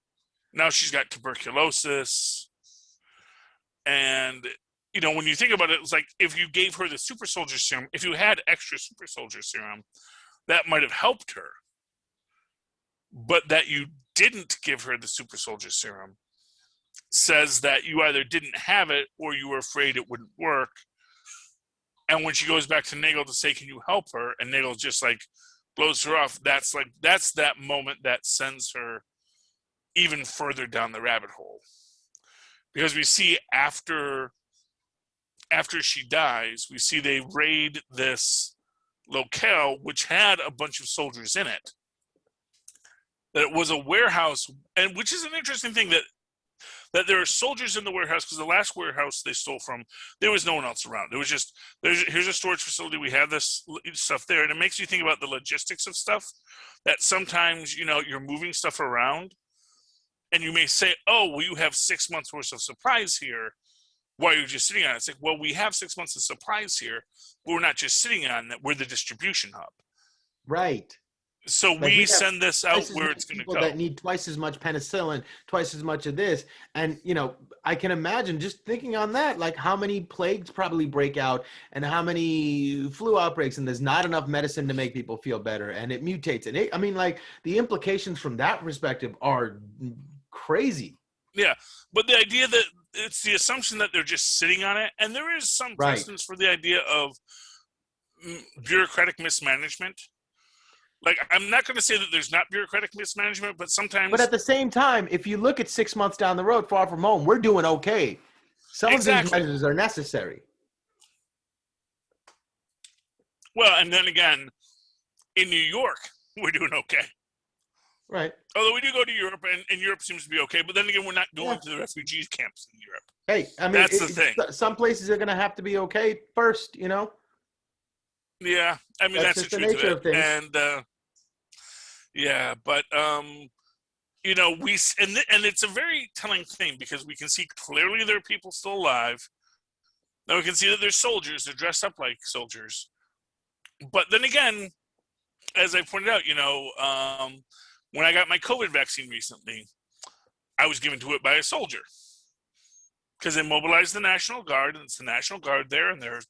Speaker 2: now she's got tuberculosis. And, when you think about it, it's like if you gave her the super soldier serum, if you had extra super soldier serum, that might have helped her. But that you didn't give her the super soldier serum says that you either didn't have it or you were afraid it wouldn't work. And when she goes back to Nagel to say, can you help her? And Nagel just like blows her off. That's that moment that sends her even further down the rabbit hole. Because we see after she dies, we see they raid this locale, which had a bunch of soldiers in it. That it was a warehouse, and which is an interesting thing, that that there are soldiers in the warehouse, because the last warehouse they stole from, there was no one else around. It was just, here's a storage facility. We have this stuff there. And it makes you think about the logistics of stuff, that sometimes, you're moving stuff around and you may say, oh, well, you have 6 months worth of supplies here while you're just sitting on it. It's like, well, we have 6 months of supplies here, but we're not just sitting on that. We're the distribution hub.
Speaker 1: Right.
Speaker 2: So
Speaker 1: Like
Speaker 2: we send this out where it's going to go.
Speaker 1: That need twice as much penicillin, twice as much of this. And, I can imagine just thinking on that, like how many plagues probably break out and how many flu outbreaks, and there's not enough medicine to make people feel better, and it mutates. And like the implications from that perspective are crazy.
Speaker 2: Yeah. But the idea that it's the assumption that they're just sitting on it. And there is some precedence for the idea of bureaucratic mismanagement. Like, I'm not going to say that there's not bureaucratic mismanagement, but sometimes...
Speaker 1: But at the same time, if you look at 6 months down the road, far from home, we're doing okay. Some of these measures are necessary.
Speaker 2: Well, and then again, in New York, we're doing okay.
Speaker 1: Right.
Speaker 2: Although we do go to Europe, and Europe seems to be okay, but then again, we're not going to the refugee camps in Europe.
Speaker 1: Hey, I mean,
Speaker 2: that's the thing.
Speaker 1: Some places are going to have to be okay first,
Speaker 2: Yeah, I mean, that's
Speaker 1: just
Speaker 2: the
Speaker 1: the
Speaker 2: truth
Speaker 1: nature of things.
Speaker 2: And yeah, but and it's a very telling thing, because we can see clearly there are people still alive. Now we can see that there's soldiers. They're dressed up like soldiers. But then again, as I pointed out, when I got my COVID vaccine recently, I was given to it by a soldier. Because they mobilized the National Guard, and it's the National Guard there, and they're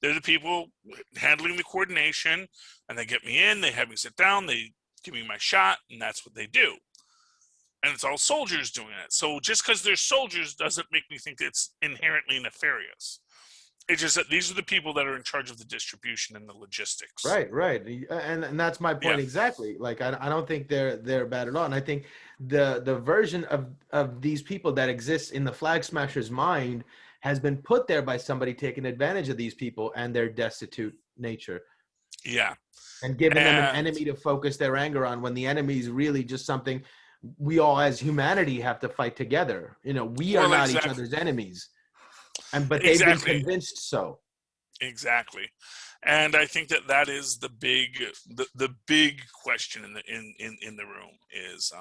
Speaker 2: the people handling the coordination, and they get me in, they have me sit down, they give me my shot, and that's what they do. And it's all soldiers doing it. So just because they're soldiers doesn't make me think it's inherently nefarious. It's just that these are the people that are in charge of the distribution and the logistics.
Speaker 1: Right. And that's my point exactly. Like, I don't think they're bad at all. And I think the version of these people that exists in the Flag Smasher's mind has been put there by somebody taking advantage of these people and their destitute nature.
Speaker 2: Yeah.
Speaker 1: And giving them an enemy to focus their anger on, when the enemy is really just something we all as humanity have to fight together. We are not each other's enemies. But they've been convinced so. Exactly.
Speaker 2: And I think that is the big question in the room is,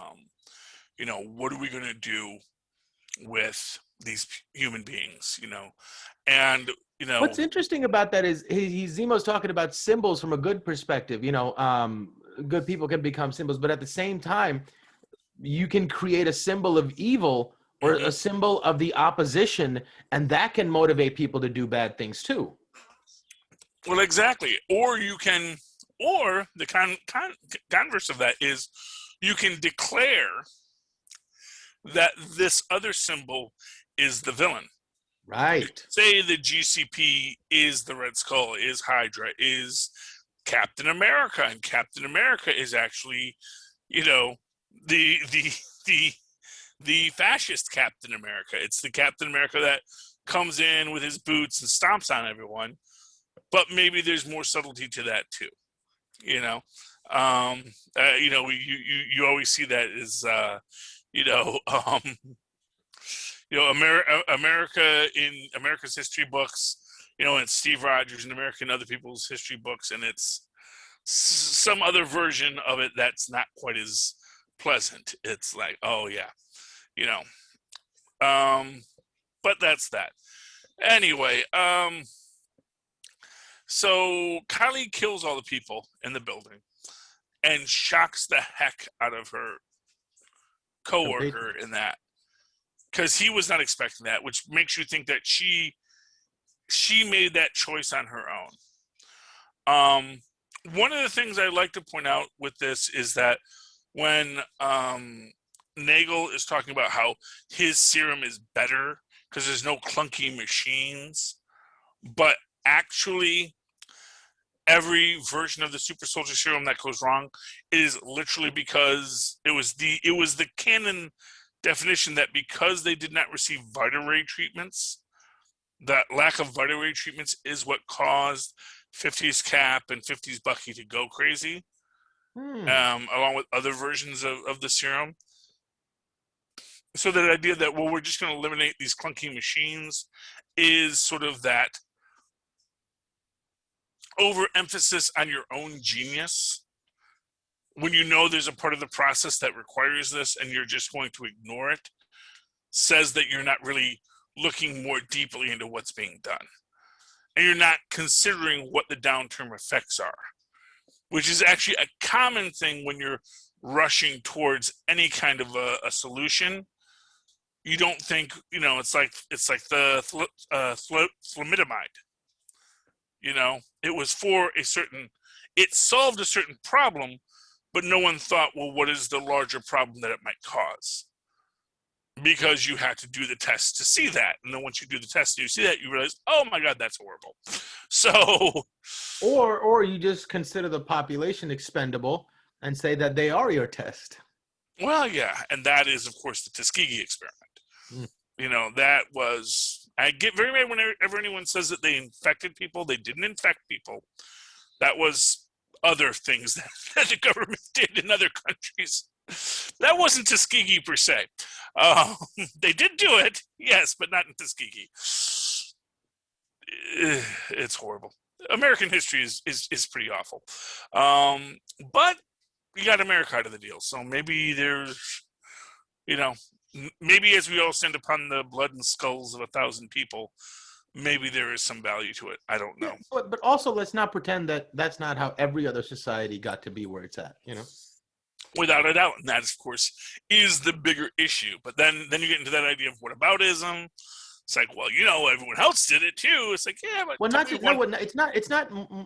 Speaker 2: what are we going to do with these human beings, and,
Speaker 1: what's interesting about that is Zemo's talking about symbols from a good perspective. Good people can become symbols, but at the same time, you can create a symbol of evil or a symbol of the opposition, and that can motivate people to do bad things too.
Speaker 2: Well, exactly. Or the converse of that is, you can declare that this other symbol is the villain.
Speaker 1: Right.
Speaker 2: Say the GCP is the Red Skull, is Hydra, is Captain America, and Captain America is actually, the fascist Captain America. It's the Captain America that comes in with his boots and stomps on everyone. But maybe there's more subtlety to that too. You always see that as America in America's history books, and Steve Rogers and American other people's history books, and it's some other version of it that's not quite as pleasant. It's like, oh yeah, but that's that. Anyway, so Kylie kills all the people in the building and shocks the heck out of her coworker in that, because he was not expecting that, which makes you think that she made that choice on her own. One of the things I'd like to point out with this is that when Nagel is talking about how his serum is better because there's no clunky machines, but actually every version of the super soldier serum that goes wrong is literally because it was the canon definition that because they did not receive Vita-Ray treatments, that lack of Vita-Ray treatments is what caused 50s Cap and 50s Bucky to go crazy, along with other versions of the serum. So that idea that, well, we're just going to eliminate these clunky machines is sort of that overemphasis on your own genius when you know there's a part of the process that requires this and you're just going to ignore it, says that you're not really looking more deeply into what's being done. And you're not considering what the downterm effects are, which is actually a common thing when you're rushing towards any kind of a solution. You don't think, it's like the thalidomide. It was for it solved a certain problem, but no one thought, well, what is the larger problem that it might cause? Because you had to do the test to see that. And then once you do the test and you see that, you realize, oh my God, that's horrible. So.
Speaker 1: Or you just consider the population expendable and say that they are your test.
Speaker 2: Well, yeah. And that is, of course, the Tuskegee experiment. That was, I get very mad whenever anyone says that they infected people. They didn't infect people. That was other things that the government did in other countries. That wasn't Tuskegee per se. They did do it, yes, but not in Tuskegee. It's horrible. American history is pretty awful. But you got America out of the deal. So maybe there's, maybe as we all stand upon the blood and skulls of 1,000 people, maybe there is some value to it. I don't know.
Speaker 1: But also, let's not pretend that that's not how every other society got to be where it's at,
Speaker 2: Without a doubt. And that, of course, is the bigger issue. But then you get into that idea of whataboutism. It's like, well, everyone else did it too. It's like, yeah, but
Speaker 1: it's not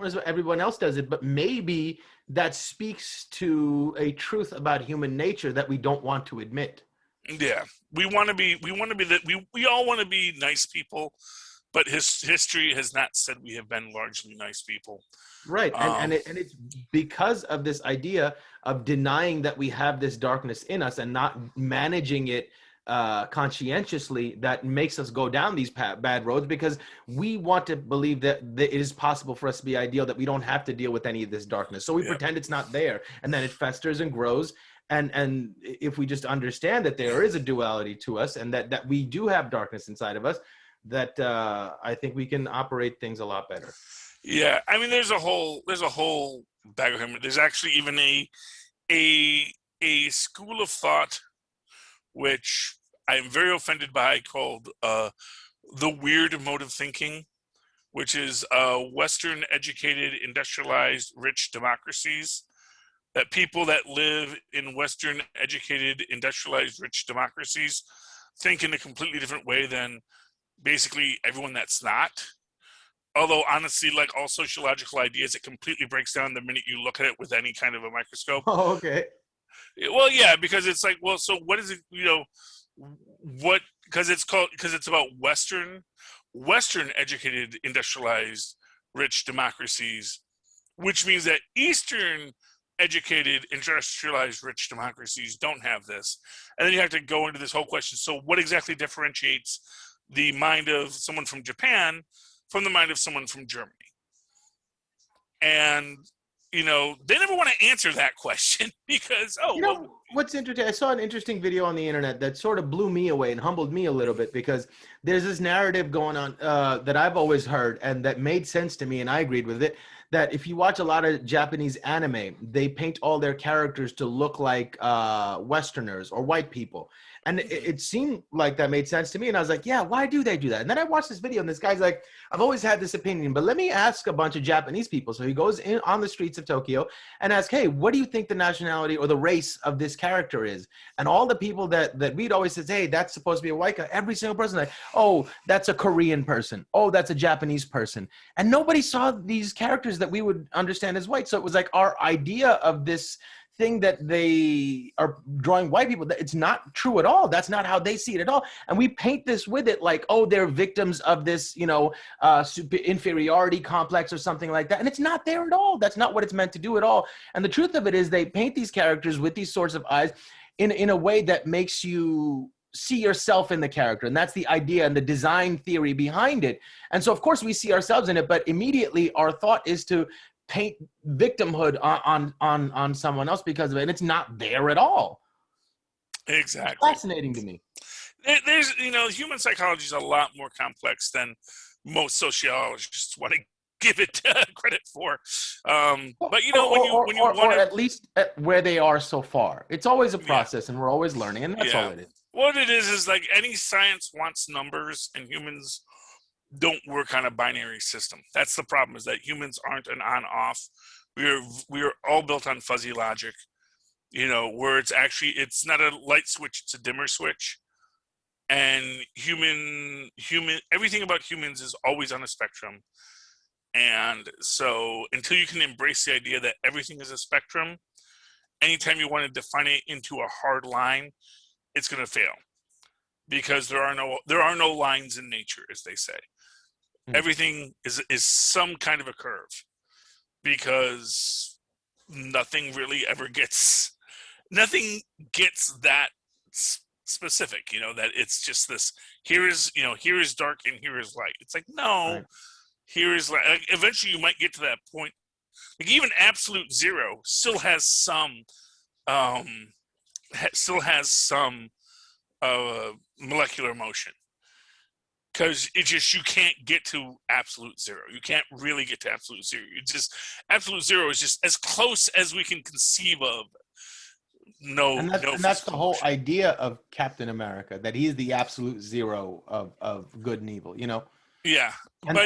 Speaker 1: as everyone else does it, but maybe that speaks to a truth about human nature that we don't want to admit.
Speaker 2: Yeah, we all want to be nice people, but history has not said we have been largely nice people.
Speaker 1: Right, and it's because of this idea of denying that we have this darkness in us and not managing it conscientiously that makes us go down these bad roads, because we want to believe that it is possible for us to be ideal, that we don't have to deal with any of this darkness. So we pretend it's not there, and then it festers and grows. And if we just understand that there is a duality to us and that we do have darkness inside of us, that I think we can operate things a lot better.
Speaker 2: Yeah, I mean, there's a whole bag of him. There's actually even a school of thought which I am very offended by, called the weird mode of thinking, which is Western educated, industrialized, rich democracies. That people that live in Western educated, industrialized, rich democracies think in a completely different way than basically everyone that's not. Although, honestly, like all sociological ideas, it completely breaks down the minute you look at it with any kind of a microscope.
Speaker 1: Oh, okay.
Speaker 2: Well, yeah, because it's like, well, so what is it, because it's about Western educated, industrialized, rich democracies, which means that Eastern educated, industrialized, rich democracies don't have this. And then you have to go into this whole question. So what exactly differentiates the mind of someone from Japan from the mind of someone from Germany? And, they never want to answer that question because,
Speaker 1: what's interesting, I saw an interesting video on the internet that sort of blew me away and humbled me a little bit, because there's this narrative going on that I've always heard and that made sense to me, and I agreed with it, that if you watch a lot of Japanese anime, they paint all their characters to look like Westerners or white people. And it seemed like that made sense to me. And I was like, yeah, why do they do that? And then I watched this video and this guy's like, I've always had this opinion, but let me ask a bunch of Japanese people. So he goes in on the streets of Tokyo and asks, hey, what do you think the nationality or the race of this character is? And all the people that we'd always say, hey, that's supposed to be a white guy. Every single person like, oh, that's a Korean person. Oh, that's a Japanese person. And nobody saw these characters that we would understand as white. So it was like our idea of this thing that they are drawing white people, it's not true at all. That's not how they see it at all. And we paint this with it like, oh, they're victims of this, inferiority complex or something like that. And it's not there at all. That's not what it's meant to do at all. And the truth of it is they paint these characters with these sorts of eyes in a way that makes you see yourself in the character. And that's the idea and the design theory behind it. And so, of course, we see ourselves in it, but immediately our thought is to paint victimhood on someone else because of it, and it's not there at all.
Speaker 2: Exactly.
Speaker 1: Fascinating to me.
Speaker 2: There's, human psychology is a lot more complex than most sociologists want to give it credit for. But
Speaker 1: Or at least where they are so far. It's always a
Speaker 2: yeah,
Speaker 1: process, and we're always learning, and that's all
Speaker 2: yeah.
Speaker 1: it is.
Speaker 2: What it is like any science wants numbers, and humans don't work on a binary system. That's the problem, is that humans aren't an on-off. We are all built on fuzzy logic, where it's not a light switch, it's a dimmer switch. And everything about humans is always on a spectrum. And so until you can embrace the idea that everything is a spectrum, anytime you want to define it into a hard line, it's going to fail, because there are no lines in nature, as they say. Everything is some kind of a curve, because nothing gets that specific, that it's just this, here is dark and here is light. It's like, no,
Speaker 1: Right.
Speaker 2: here is light. Like, eventually you might get to that point. Like, even absolute zero still has some molecular motion, because you can't get to absolute zero. You can't really get to absolute zero. Absolute zero is just as close as we can conceive of.
Speaker 1: And that's the whole idea of Captain America, that he is the absolute zero of good and evil,
Speaker 2: Yeah,
Speaker 1: and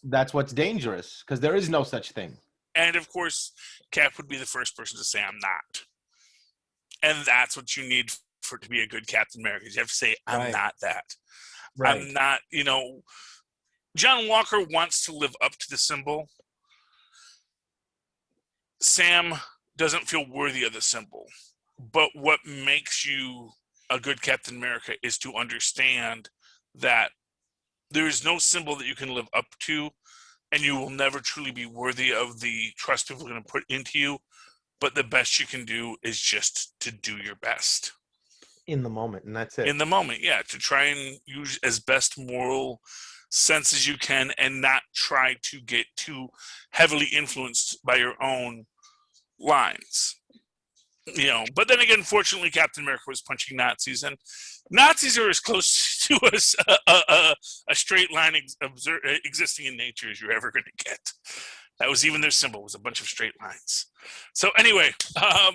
Speaker 1: that's what's dangerous, because there is no such thing.
Speaker 2: And of course, Cap would be the first person to say, "I'm not," and that's what you need to be a good Captain America. You have to say, "I'm not that." Right. I'm not. John Walker wants to live up to the symbol. Sam doesn't feel worthy of the symbol. But what makes you a good Captain America is to understand that there is no symbol that you can live up to, and you will never truly be worthy of the trust people are going to put into you. But the best you can do is just to do your best.
Speaker 1: In the moment, and that's it.
Speaker 2: In the moment, yeah. To try and use as best moral sense as you can, and not try to get too heavily influenced by your own lines. But then again, fortunately, Captain America was punching Nazis, and Nazis are as close to a straight line existing in nature as you're ever going to get. That was even their symbol, was a bunch of straight lines. So anyway,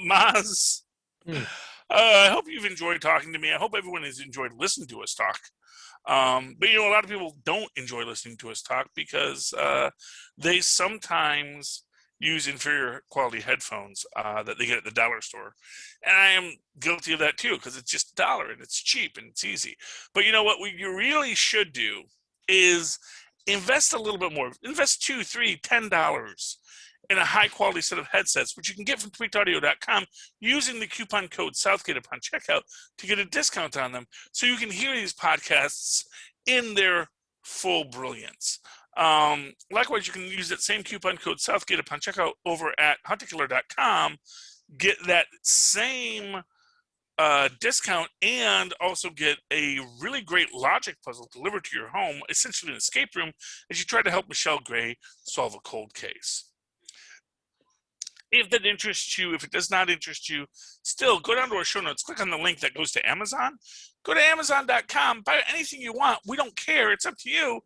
Speaker 2: Mozz, I hope you've enjoyed talking to me. I hope everyone has enjoyed listening to us talk. But a lot of people don't enjoy listening to us talk because they sometimes use inferior quality headphones that they get at the dollar store. And I am guilty of that too, because it's just $1 and it's cheap and it's easy. But you know what you really should do is invest a little bit more. Invest $2, $3, $10 in a high quality set of headsets, which you can get from tweakedaudio.com using the coupon code Southgate upon checkout to get a discount on them, so you can hear these podcasts in their full brilliance. Likewise, you can use that same coupon code Southgate upon checkout over at hunterkiller.com, get that same discount, and also get a really great logic puzzle delivered to your home, essentially an escape room, as you try to help Michelle Gray solve a cold case. If that interests you, if it does not interest you, still go down to our show notes, click on the link that goes to Amazon. Go to Amazon.com, buy anything you want. We don't care. It's up to you.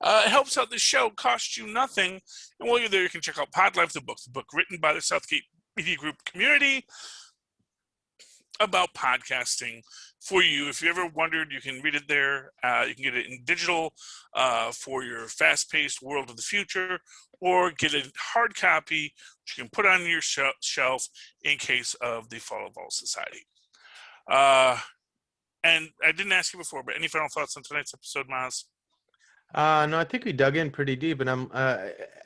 Speaker 2: It helps out the show, costs you nothing. And while you're there, you can check out Pod Life, the book written by the Southgate Media Group community about podcasting for you. If you ever wondered, you can read it there. You can get it in digital for your fast-paced world of the future, or get a hard copy which you can put on your shelf in case of the fall of all society. And I didn't ask you before, but any final thoughts on tonight's episode, Mozz?
Speaker 1: No, I think we dug in pretty deep, and I'm,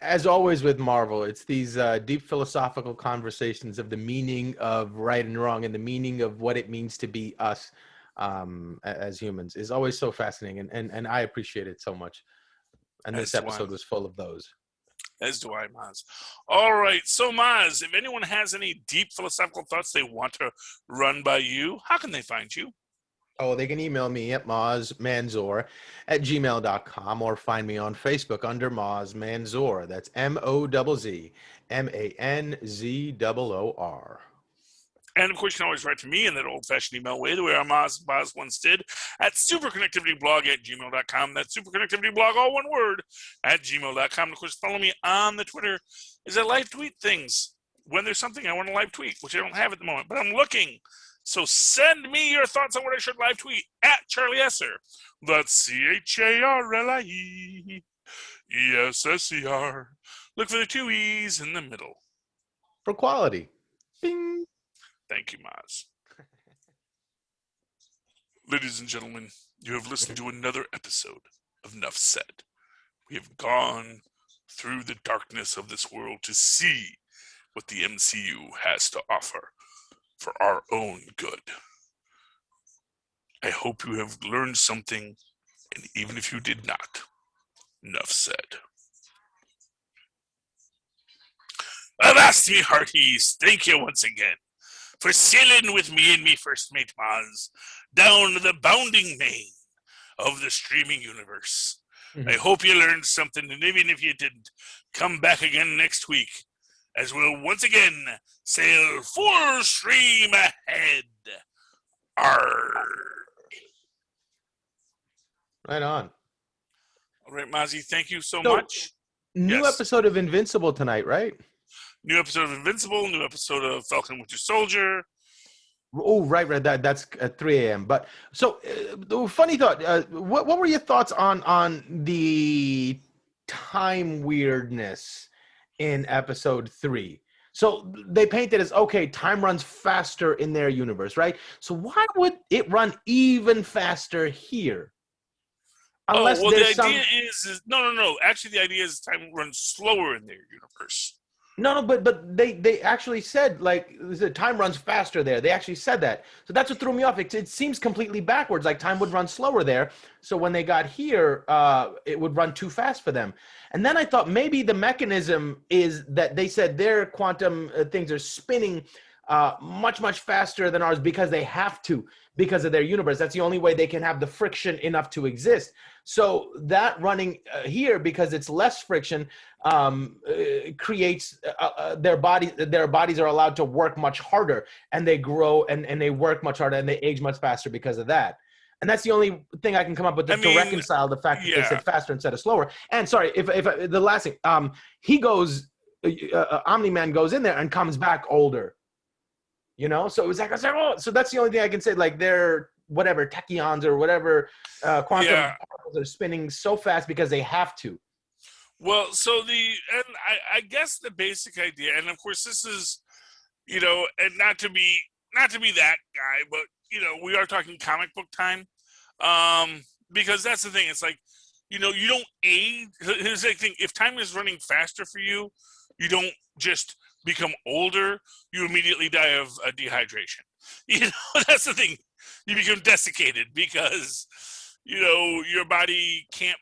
Speaker 1: as always with Marvel, it's these deep philosophical conversations of the meaning of right and wrong, and the meaning of what it means to be us as humans is always so fascinating, and I appreciate it so much. And this episode was full of those.
Speaker 2: As do I, Mozz. All right, so Mozz, if anyone has any deep philosophical thoughts they want to run by you, how can they find you?
Speaker 1: Oh, they can email me at mozzmanzoor@gmail.com, or find me on Facebook under Mozz Manzoor. That's MOZZMANZOOR.
Speaker 2: And, of course, you can always write to me in that old-fashioned email way, the way our Mozz once did, at superconnectivityblog@gmail.com. That's superconnectivityblog, all one word, at gmail.com. And, of course, follow me on the Twitter as I live tweet things when there's something I want to live tweet, which I don't have at the moment, but I'm looking. So send me your thoughts on what I should live tweet at Charlie Esser. That's CharlieEsser. Look for the 2 E's in the middle.
Speaker 1: For quality. Bing.
Speaker 2: Thank you, Mozz. Ladies and gentlemen, you have listened to another episode of Nuff Said. We have gone through the darkness of this world to see what the MCU has to offer for our own good. I hope you have learned something, and even if you did not, Nuff Said. Avast me hearties, thank you once again for sailing with me and me first mate Mozz down the bounding main of the streaming universe. Mm-hmm. I hope you learned something, and even if you didn't, come back again next week as we'll once again sail full stream ahead. Arr.
Speaker 1: Right on.
Speaker 2: All right, Mozzie, thank you so much.
Speaker 1: New episode of Invincible tonight, right?
Speaker 2: New episode of Invincible, new episode of Falcon Winter Soldier.
Speaker 1: Oh, right. That's at 3 a.m. But so, funny thought. What were your thoughts on the time weirdness in episode 3? So they painted as, okay, time runs faster in their universe, right? So why would it run even faster here?
Speaker 2: Unless the idea is no. Actually, the idea is time runs slower in their universe.
Speaker 1: No, but they actually said, like, the time runs faster there. They actually said that. So that's what threw me off. It seems completely backwards, like time would run slower there. So when they got here, it would run too fast for them. And then I thought maybe the mechanism is that they said their quantum things are spinning much, much faster than ours because they have to, because of their universe. That's the only way they can have the friction enough to exist. So that running here, because it's less friction, creates their bodies are allowed to work much harder, and they grow and they work much harder, and they age much faster because of that. And that's the only thing I can come up with to reconcile the fact that they said faster instead of slower. And sorry, if the last thing, he goes, Omni-Man goes in there and comes back older. You know, so it was like, I was like, oh, so that's the only thing I can say. Like they're whatever tachyons or whatever quantum particles are spinning so fast because they have to.
Speaker 2: Well, so I guess the basic idea, and of course this is, you know, and not to be that guy, but you know, we are talking comic book time, because that's the thing. It's like, you know, you don't age. Here's the thing: if time is running faster for you, you don't just become older, you immediately die of dehydration. You know, that's the thing. You become desiccated because, you know, your body can't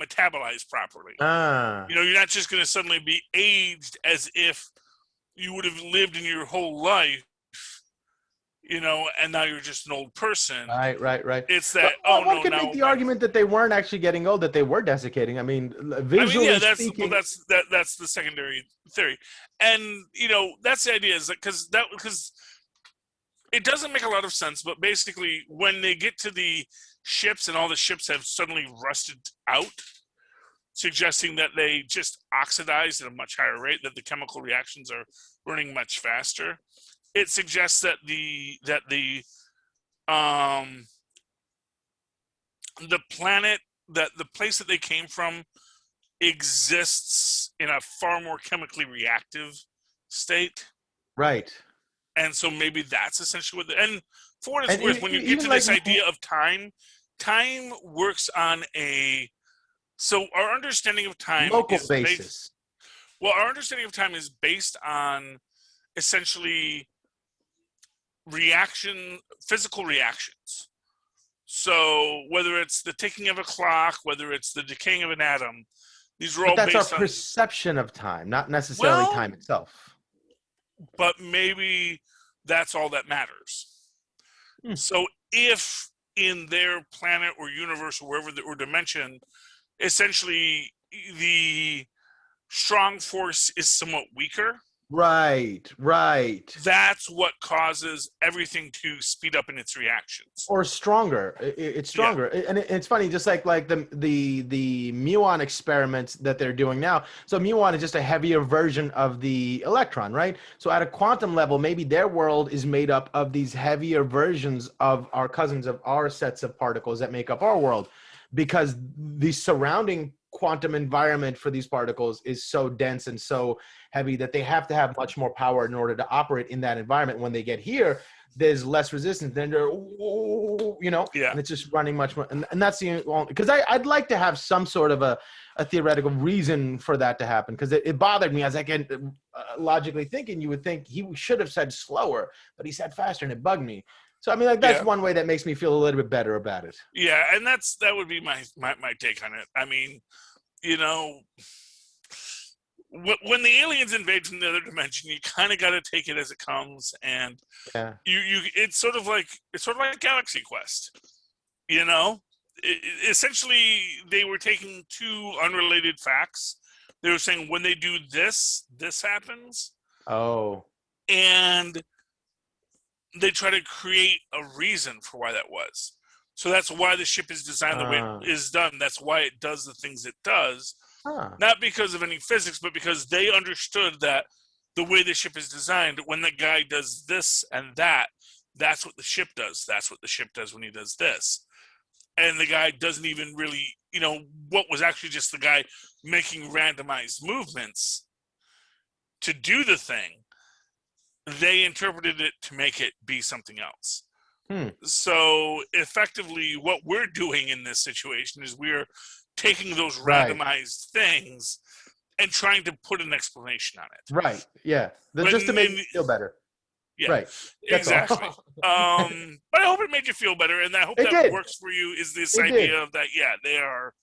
Speaker 2: metabolize properly. You know, you're not just going to suddenly be aged as if you would have lived in your whole life, you know, and now you're just an old person.
Speaker 1: Right.
Speaker 2: It's that,
Speaker 1: one could make the argument that they weren't actually getting old, that they were desiccating. I mean, visually speaking.
Speaker 2: That's the secondary theory. And, you know, that's the idea, is that because it doesn't make a lot of sense, but basically when they get to the ships and all the ships have suddenly rusted out, suggesting that they just oxidize at a much higher rate, that the chemical reactions are running much faster. It suggests that the planet, that the place that they came from exists in a far more chemically reactive state.
Speaker 1: Right.
Speaker 2: And so maybe that's essentially what and for what it's worth, when you get to this idea of time works on so our understanding of time
Speaker 1: local basis.
Speaker 2: Our understanding of time is based on essentially physical reactions. So whether it's the ticking of a clock, whether it's the decaying of an atom, these are all based on...
Speaker 1: That's our perception of time, not necessarily time itself.
Speaker 2: But maybe that's all that matters. So if in their planet or universe or wherever or dimension, essentially the strong force is somewhat weaker,
Speaker 1: Right.
Speaker 2: That's what causes everything to speed up in its reactions.
Speaker 1: Or stronger. It's stronger, and it's funny. Just like the muon experiments that they're doing now. So muon is just a heavier version of the electron, right? So at a quantum level, maybe their world is made up of these heavier versions of our cousins, of our sets of particles that make up our world, because the surrounding quantum environment for these particles is so dense and so heavy that they have to have much more power in order to operate in that environment. When they get here, there's less resistance, then they're, and it's just running much more. And that's the only, because I'd like to have some sort of a theoretical reason for that to happen, because it bothered me. As I can logically thinking, you would think he should have said slower, but he said faster, and it bugged me. So I mean, like, that's one way that makes me feel a little bit better about it.
Speaker 2: Yeah, and that would be my take on it. I mean, when the aliens invade from the other dimension, you kind of got to take it as it comes, and it's sort of like Galaxy Quest. Essentially, they were taking two unrelated facts. They were saying when they do this happens.
Speaker 1: Oh,
Speaker 2: and they try to create a reason for why that was. So that's why the ship is designed the way it is done. That's why it does the things it does. Not because of any physics, but because they understood that the way the ship is designed, when the guy does this and that, that's what the ship does. That's what the ship does when he does this. And the guy doesn't even really, what was actually just the guy making randomized movements to do the thing. They interpreted it to make it be something else. So effectively, what we're doing in this situation is we're taking those randomized things and trying to put an explanation on it.
Speaker 1: Right. Yeah. Just to make you feel better.
Speaker 2: Yeah. Right. Exactly. But I hope it made you feel better, and I hope that works for you. Is this idea of that? Yeah, they are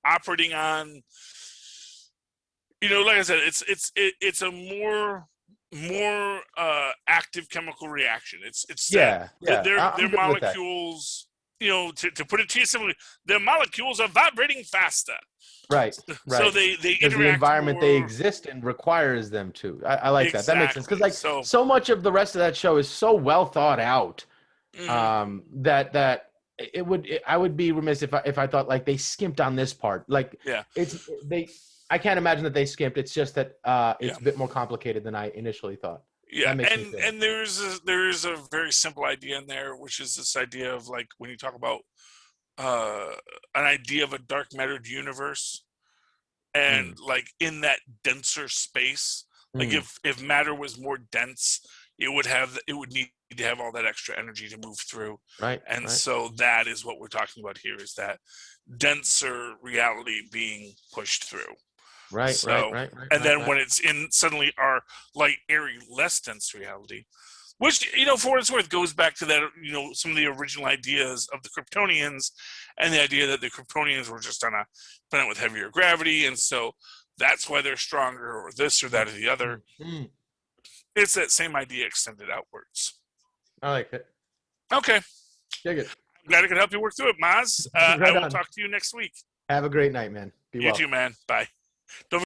Speaker 2: operating on. Like I said, it's a more active chemical reaction. Their molecules, to put it to you simply, their molecules are vibrating faster.
Speaker 1: Right.
Speaker 2: So they interact.
Speaker 1: The environment they exist in requires them to. I like that. That makes sense, because so much of the rest of that show is so well thought out that I would be remiss if I thought like they skimped on this part. I can't imagine that they skimped. It's just that it's a bit more complicated than I initially thought.
Speaker 2: Yeah, and there's a very simple idea in there, which is this idea of, like, when you talk about an idea of a dark mattered universe, and like in that denser space, like if matter was more dense, it would need to have all that extra energy to move through.
Speaker 1: Right.
Speaker 2: So that is what we're talking about here, is that denser reality being pushed through.
Speaker 1: Right.
Speaker 2: Then when it's in suddenly our light, airy, less dense reality, which, for what it's worth, goes back to that, some of the original ideas of the Kryptonians, and the idea that the Kryptonians were just on a planet with heavier gravity, and so that's why they're stronger, or this or that or the other. It's that same idea extended outwards.
Speaker 1: I like it.
Speaker 2: Okay.
Speaker 1: Dig it.
Speaker 2: I'm glad I could help you work through it, Mozz. I will talk to you next week.
Speaker 1: Have a great night, man. Be well.
Speaker 2: You too, man. Bye. Don't